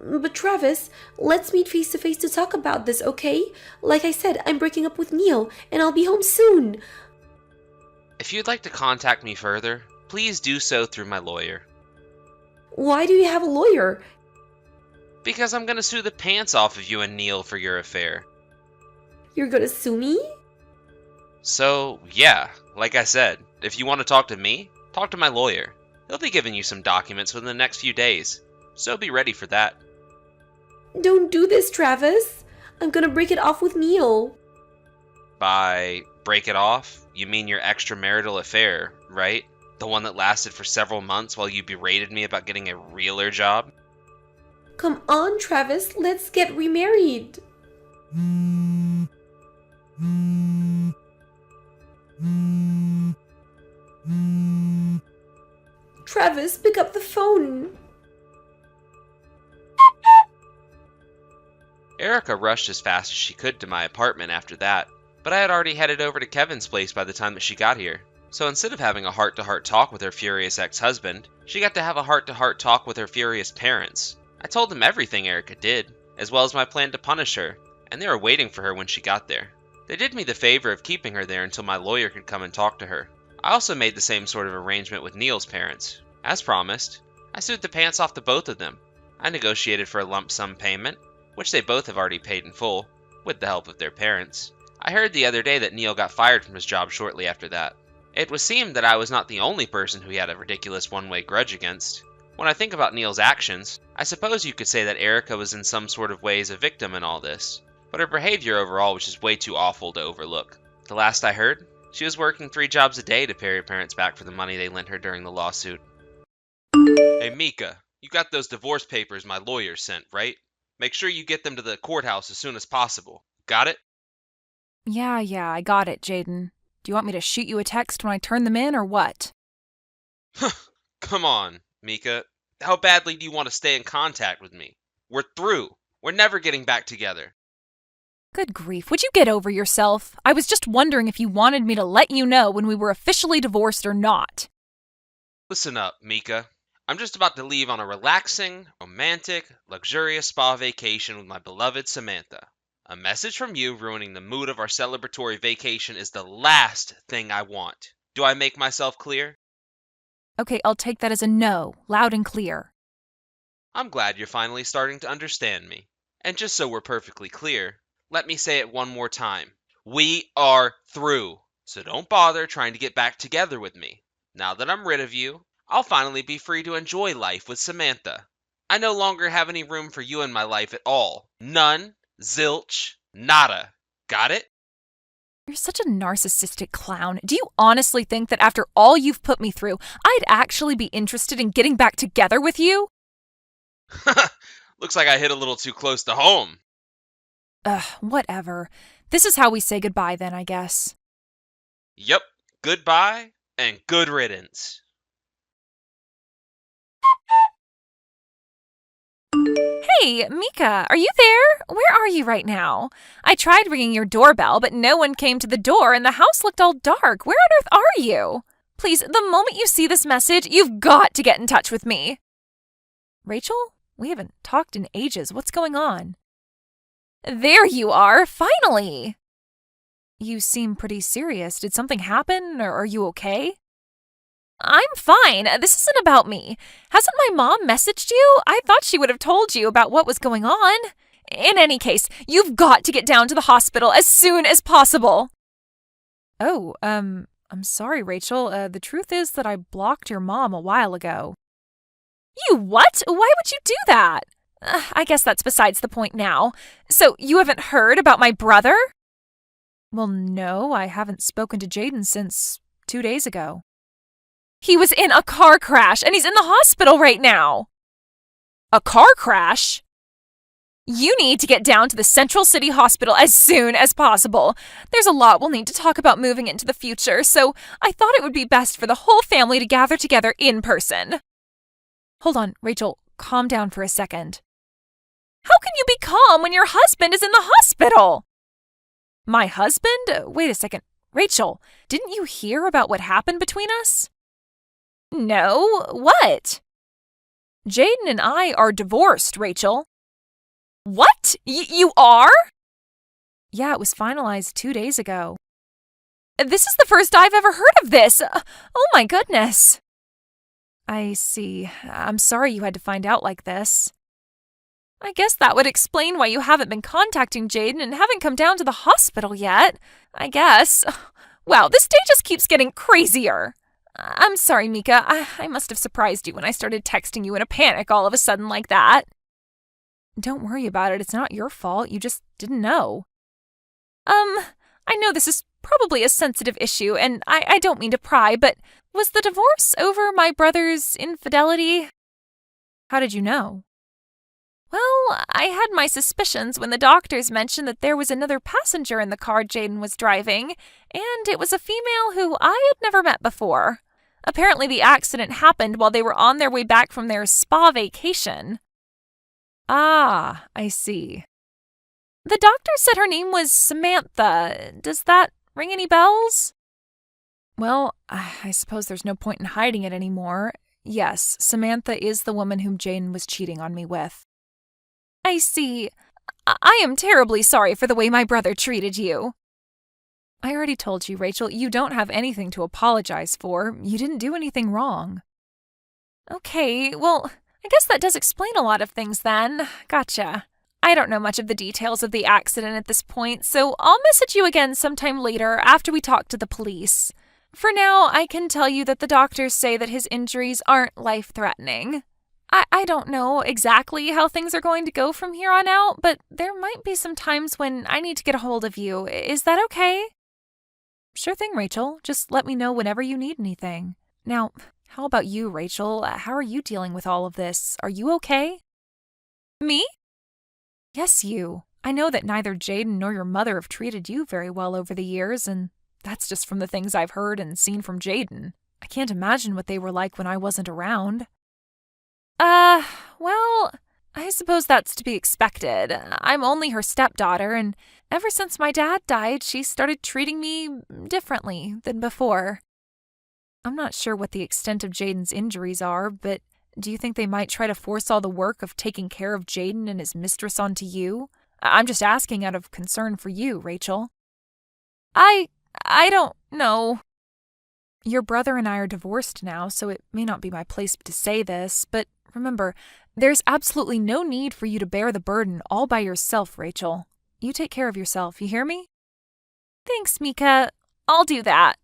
But Travis, let's meet face to face to talk about this, okay? Like I said, I'm breaking up with Neil and I'll be home soon. If you'd like to contact me further, please do so through my lawyer. Why do you have a lawyer? Because I'm gonna sue the pants off of you and Neil for your affair. You're gonna sue me? So, yeah, like I said, if you want to talk to me, talk to my lawyer. He'll be giving you some documents within the next few days, so be ready for that. Don't do this, Travis. I'm gonna break it off with Neil. By break it off, you mean your extramarital affair, right? The one that lasted for several months while you berated me about getting a realer job? Come on, Travis, let's get remarried. Travis, pick up the phone. Erica rushed as fast as she could to my apartment after that, but I had already headed over to Kevin's place by the time that she got here. So instead of having a heart-to-heart talk with her furious ex-husband, she got to have a heart-to-heart talk with her furious parents. I told them everything Erica did, as well as my plan to punish her, and they were waiting for her when she got there. They did me the favor of keeping her there until my lawyer could come and talk to her. I also made the same sort of arrangement with Neil's parents. As promised, I sued the pants off the both of them. I negotiated for a lump sum payment, which they both have already paid in full, with the help of their parents. I heard the other day that Neil got fired from his job shortly after that. It would seem that I was not the only person who he had a ridiculous one-way grudge against. When I think about Neil's actions, I suppose you could say that Erica was in some sort of ways a victim in all this, but her behavior overall was just way too awful to overlook. The last I heard, she was working 3 jobs a day to pay her parents back for the money they lent her during the lawsuit. Hey Mika, you got those divorce papers my lawyer sent, right? Make sure you get them to the courthouse as soon as possible. Got it? Yeah, I got it, Jaden. Do you want me to shoot you a text when I turn them in, or what? Come on, Mika. How badly do you want to stay in contact with me? We're through. We're never getting back together. Good grief, would you get over yourself? I was just wondering if you wanted me to let you know when we were officially divorced or not. Listen up, Mika. I'm just about to leave on a relaxing, romantic, luxurious spa vacation with my beloved Samantha. A message from you ruining the mood of our celebratory vacation is the last thing I want. Do I make myself clear? Okay, I'll take that as a no, loud and clear. I'm glad you're finally starting to understand me. And just so we're perfectly clear, let me say it one more time. We are through. So don't bother trying to get back together with me. Now that I'm rid of you, I'll finally be free to enjoy life with Samantha. I no longer have any room for you in my life at all. None. Zilch. Nada. Got it? You're such a narcissistic clown. Do you honestly think that after all you've put me through, I'd actually be interested in getting back together with you? Looks like I hit a little too close to home. Ugh, whatever. This is how we say goodbye then, I guess. Yep, goodbye and good riddance. Hey, Mika, are you there? Where are you right now? I tried ringing your doorbell, but no one came to the door and the house looked all dark. Where on earth are you? Please, the moment you see this message, you've got to get in touch with me. Rachel? We haven't talked in ages. What's going on? There you are, finally! You seem pretty serious. Did something happen, or are you okay? I'm fine. This isn't about me. Hasn't my mom messaged you? I thought she would have told you about what was going on. In any case, you've got to get down to the hospital as soon as possible. Oh, I'm sorry, Rachel. The truth is that I blocked your mom a while ago. You what? Why would you do that? I guess that's besides the point now. So, you haven't heard about my brother? Well, no, I haven't spoken to Jaden since 2 days ago. He was in a car crash, and he's in the hospital right now. A car crash? You need to get down to the Central City Hospital as soon as possible. There's a lot we'll need to talk about moving into the future, so I thought it would be best for the whole family to gather together in person. Hold on, Rachel, calm down for a second. How can you be calm when your husband is in the hospital? My husband? Wait a second. Rachel, didn't you hear about what happened between us? No, what? Jaden and I are divorced, Rachel. What? You are? Yeah, it was finalized 2 days ago. This is the first I've ever heard of this. Oh my goodness. I see. I'm sorry you had to find out like this. I guess that would explain why you haven't been contacting Jaden and haven't come down to the hospital yet. I guess. Wow, this day just keeps getting crazier. I'm sorry, Mika. I must have surprised you when I started texting you in a panic all of a sudden like that. Don't worry about it. It's not your fault. You just didn't know. I know this is probably a sensitive issue, and I don't mean to pry, but was the divorce over my brother's infidelity? How did you know? Well, I had my suspicions when the doctors mentioned that there was another passenger in the car Jaden was driving, and it was a female who I had never met before. Apparently the accident happened while they were on their way back from their spa vacation. Ah, I see. The doctor said her name was Samantha. Does that ring any bells? Well, I suppose there's no point in hiding it anymore. Yes, Samantha is the woman whom Jaden was cheating on me with. I see. I am terribly sorry for the way my brother treated you. I already told you, Rachel, you don't have anything to apologize for. You didn't do anything wrong. Okay, well, I guess that does explain a lot of things then. Gotcha. I don't know much of the details of the accident at this point, so I'll message you again sometime later after we talk to the police. For now, I can tell you that the doctors say that his injuries aren't life-threatening. I don't know exactly how things are going to go from here on out, but there might be some times when I need to get a hold of you. Is that okay? Sure thing, Rachel. Just let me know whenever you need anything. Now, how about you, Rachel? How are you dealing with all of this? Are you okay? Me? Yes, you. I know that neither Jaden nor your mother have treated you very well over the years, and that's just from the things I've heard and seen from Jaden. I can't imagine what they were like when I wasn't around. Well, I suppose that's to be expected. I'm only her stepdaughter, and ever since my dad died, she started treating me differently than before. I'm not sure what the extent of Jaden's injuries are, but do you think they might try to force all the work of taking care of Jaden and his mistress onto you? I'm just asking out of concern for you, Rachel. I don't know. Your brother and I are divorced now, so it may not be my place to say this, but remember, there's absolutely no need for you to bear the burden all by yourself, Rachel. You take care of yourself, you hear me? Thanks, Mika. I'll do that.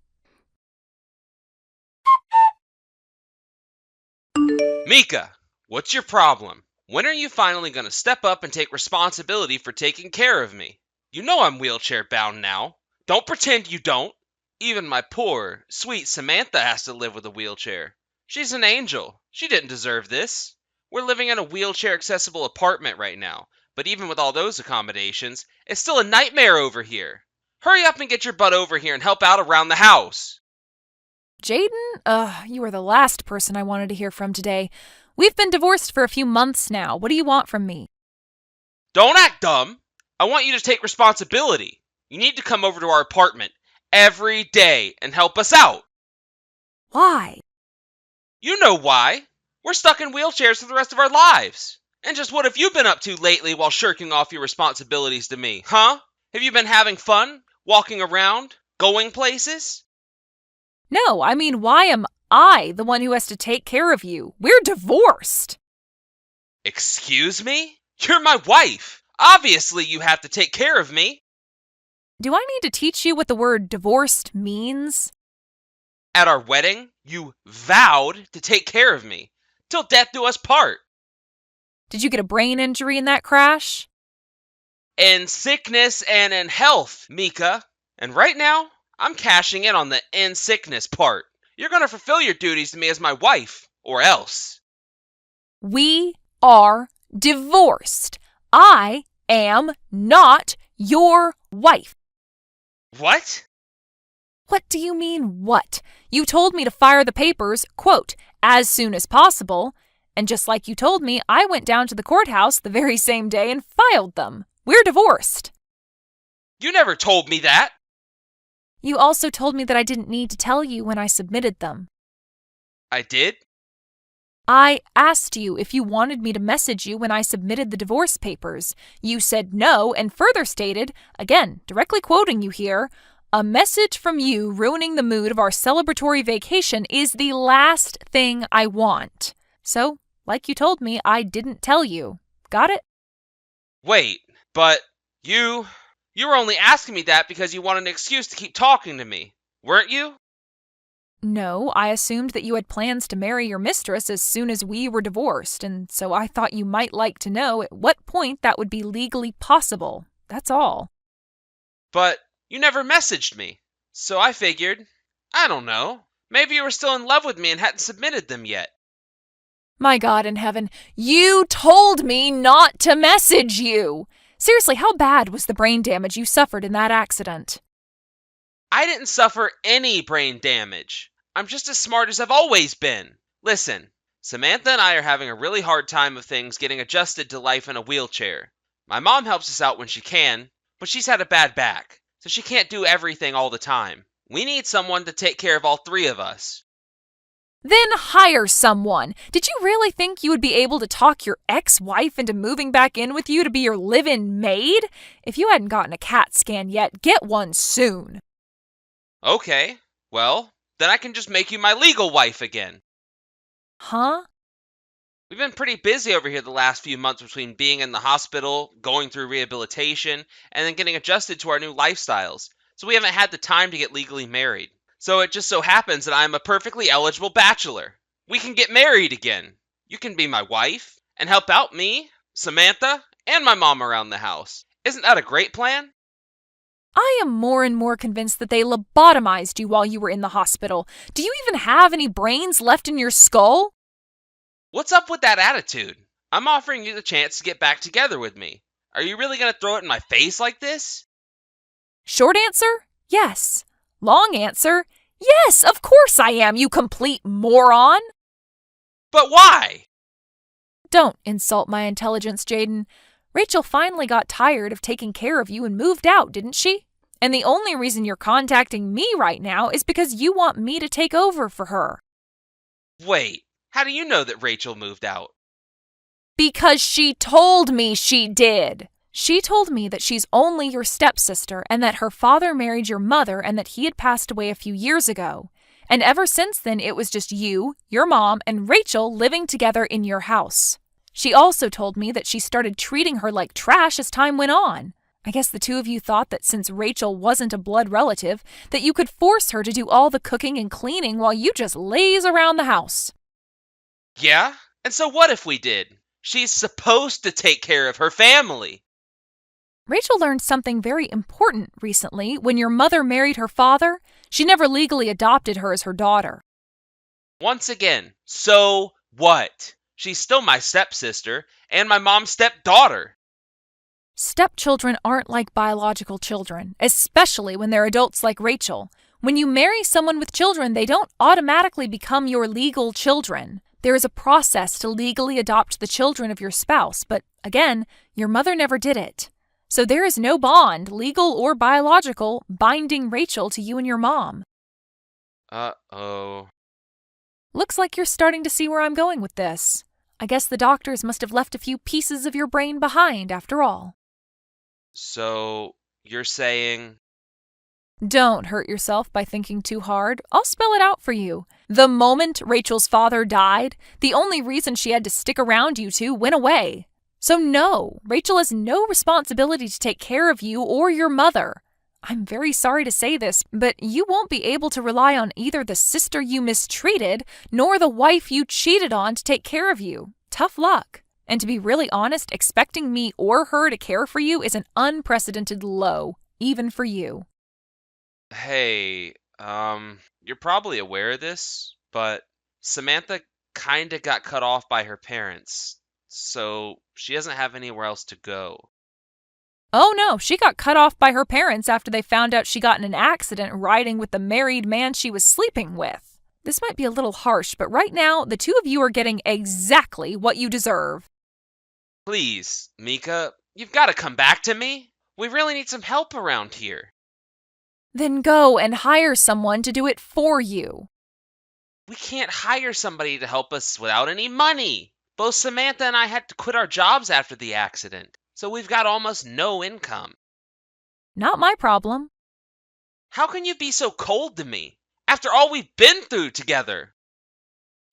Mika, what's your problem? When are you finally going to step up and take responsibility for taking care of me? You know I'm wheelchair bound now. Don't pretend you don't. Even my poor, sweet Samantha has to live with a wheelchair. She's an angel. She didn't deserve this. We're living in a wheelchair-accessible apartment right now, but even with all those accommodations, it's still a nightmare over here. Hurry up and get your butt over here and help out around the house. Jaden, you are the last person I wanted to hear from today. We've been divorced for a few months now. What do you want from me? Don't act dumb. I want you to take responsibility. You need to come over to our apartment every day and help us out. Why? You know why. We're stuck in wheelchairs for the rest of our lives. And just what have you been up to lately while shirking off your responsibilities to me, huh? Have you been having fun? Walking around? Going places? No, I mean, why am I the one who has to take care of you? We're divorced. Excuse me? You're my wife. Obviously, you have to take care of me. Do I need to teach you what the word divorced means? At our wedding, you vowed to take care of me. Till death do us part. Did you get a brain injury in that crash? In sickness and in health, Mika. And right now, I'm cashing in on the in sickness part. You're gonna fulfill your duties to me as my wife, or else. We are divorced. I am not your wife. What? What do you mean, what? You told me to fire the papers, quote, as soon as possible. And just like you told me, I went down to the courthouse the very same day and filed them. We're divorced. You never told me that. You also told me that I didn't need to tell you when I submitted them. I did? I asked you if you wanted me to message you when I submitted the divorce papers. You said no and further stated, again, directly quoting you here, a message from you ruining the mood of our celebratory vacation is the last thing I want. So, like you told me, I didn't tell you. Got it? Wait, but you were only asking me that because you wanted an excuse to keep talking to me, weren't you? No, I assumed that you had plans to marry your mistress as soon as we were divorced, and so I thought you might like to know at what point that would be legally possible. That's all. But you never messaged me, so I figured, I don't know, maybe you were still in love with me and hadn't submitted them yet. My God in heaven, you told me not to message you! Seriously, how bad was the brain damage you suffered in that accident? I didn't suffer any brain damage. I'm just as smart as I've always been. Listen, Samantha and I are having a really hard time of things getting adjusted to life in a wheelchair. My mom helps us out when she can, but she's had a bad back, so she can't do everything all the time. We need someone to take care of all three of us. Then hire someone. Did you really think you would be able to talk your ex-wife into moving back in with you to be your live-in maid? If you hadn't gotten a CAT scan yet, get one soon. Okay, well, then I can just make you my legal wife again. Huh? We've been pretty busy over here the last few months between being in the hospital, going through rehabilitation, and then getting adjusted to our new lifestyles, so we haven't had the time to get legally married. So it just so happens that I'm a perfectly eligible bachelor. We can get married again. You can be my wife and help out me, Samantha, and my mom around the house. Isn't that a great plan? I am more and more convinced that they lobotomized you while you were in the hospital. Do you even have any brains left in your skull? What's up with that attitude? I'm offering you the chance to get back together with me. Are you really going to throw it in my face like this? Short answer, yes. Long answer, yes, of course I am, you complete moron. But why? Don't insult my intelligence, Jaden. Rachel finally got tired of taking care of you and moved out, didn't she? And the only reason you're contacting me right now is because you want me to take over for her. Wait, how do you know that Rachel moved out? Because she told me she did. She told me that she's only your stepsister and that her father married your mother and that he had passed away a few years ago. And ever since then, it was just you, your mom, and Rachel living together in your house. She also told me that she started treating her like trash as time went on. I guess the two of you thought that since Rachel wasn't a blood relative, that you could force her to do all the cooking and cleaning while you just laze around the house. Yeah? And so what if we did? She's supposed to take care of her family. Rachel learned something very important recently. When your mother married her father, she never legally adopted her as her daughter. Once again, so what? She's still my stepsister and my mom's stepdaughter. Stepchildren aren't like biological children, especially when they're adults like Rachel. When you marry someone with children, they don't automatically become your legal children. There is a process to legally adopt the children of your spouse, but again, your mother never did it. So there is no bond, legal or biological, binding Rachel to you and your mom. Uh-oh. Looks like you're starting to see where I'm going with this. I guess the doctors must have left a few pieces of your brain behind after all. So, you're saying... Don't hurt yourself by thinking too hard. I'll spell it out for you. The moment Rachel's father died, the only reason she had to stick around you two went away. So no, Rachel has no responsibility to take care of you or your mother. I'm very sorry to say this, but you won't be able to rely on either the sister you mistreated nor the wife you cheated on to take care of you. Tough luck. And to be really honest, expecting me or her to care for you is an unprecedented low, even for you. Hey, you're probably aware of this, but Samantha kinda got cut off by her parents, so she doesn't have anywhere else to go. Oh no, she got cut off by her parents after they found out she got in an accident riding with the married man she was sleeping with. This might be a little harsh, but right now, the two of you are getting exactly what you deserve. Please, Mika, you've got to come back to me. We really need some help around here. Then go and hire someone to do it for you. We can't hire somebody to help us without any money. Both Samantha and I had to quit our jobs after the accident, so we've got almost no income. Not my problem. How can you be so cold to me after all we've been through together?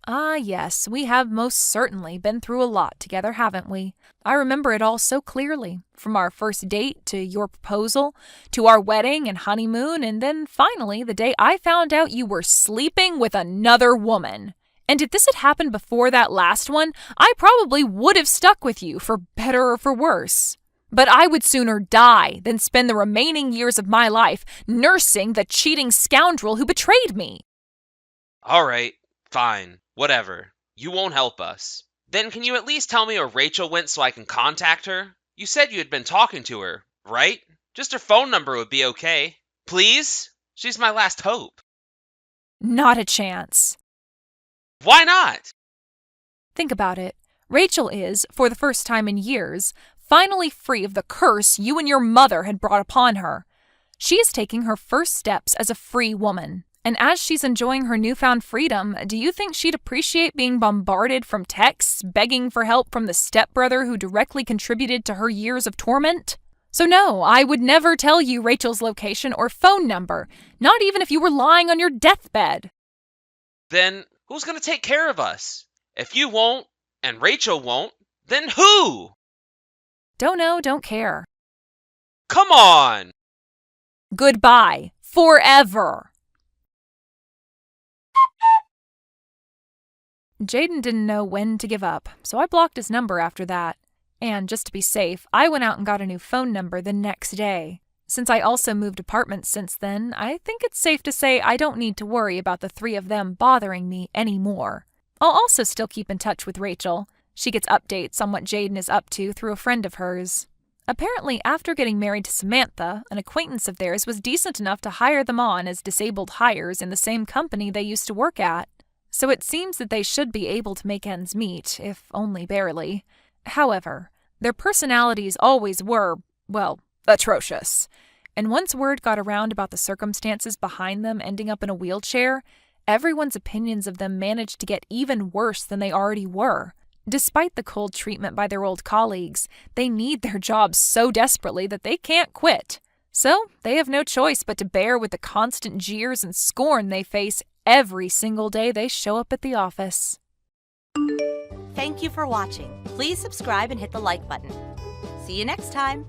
Ah, yes, we have most certainly been through a lot together, haven't we? I remember it all so clearly, from our first date to your proposal, to our wedding and honeymoon, and then finally the day I found out you were sleeping with another woman. And if this had happened before that last one, I probably would have stuck with you, for better or for worse. But I would sooner die than spend the remaining years of my life nursing the cheating scoundrel who betrayed me. All right, fine, whatever. You won't help us. Then can you at least tell me where Rachel went so I can contact her? You said you had been talking to her, right? Just her phone number would be okay. Please? She's my last hope. Not a chance. Why not? Think about it. Rachel is, for the first time in years, finally free of the curse you and your mother had brought upon her. She is taking her first steps as a free woman. And as she's enjoying her newfound freedom, do you think she'd appreciate being bombarded from texts begging for help from the stepbrother who directly contributed to her years of torment? So no, I would never tell you Rachel's location or phone number, not even if you were lying on your deathbed. Then who's going to take care of us? If you won't, and Rachel won't, then who? Don't know, don't care. Come on! Goodbye. Forever. Jaden didn't know when to give up, so I blocked his number after that. And just to be safe, I went out and got a new phone number the next day. Since I also moved apartments since then, I think it's safe to say I don't need to worry about the three of them bothering me anymore. I'll also still keep in touch with Rachel. She gets updates on what Jaden is up to through a friend of hers. Apparently, after getting married to Samantha, an acquaintance of theirs was decent enough to hire them on as disabled hires in the same company they used to work at. So it seems that they should be able to make ends meet, if only barely. However, their personalities always were, well, atrocious. And once word got around about the circumstances behind them ending up in a wheelchair, everyone's opinions of them managed to get even worse than they already were. Despite the cold treatment by their old colleagues, they need their jobs so desperately that they can't quit. So they have no choice but to bear with the constant jeers and scorn they face every single day they show up at the office. Thank you for watching. Please subscribe and hit the like button. See you next time.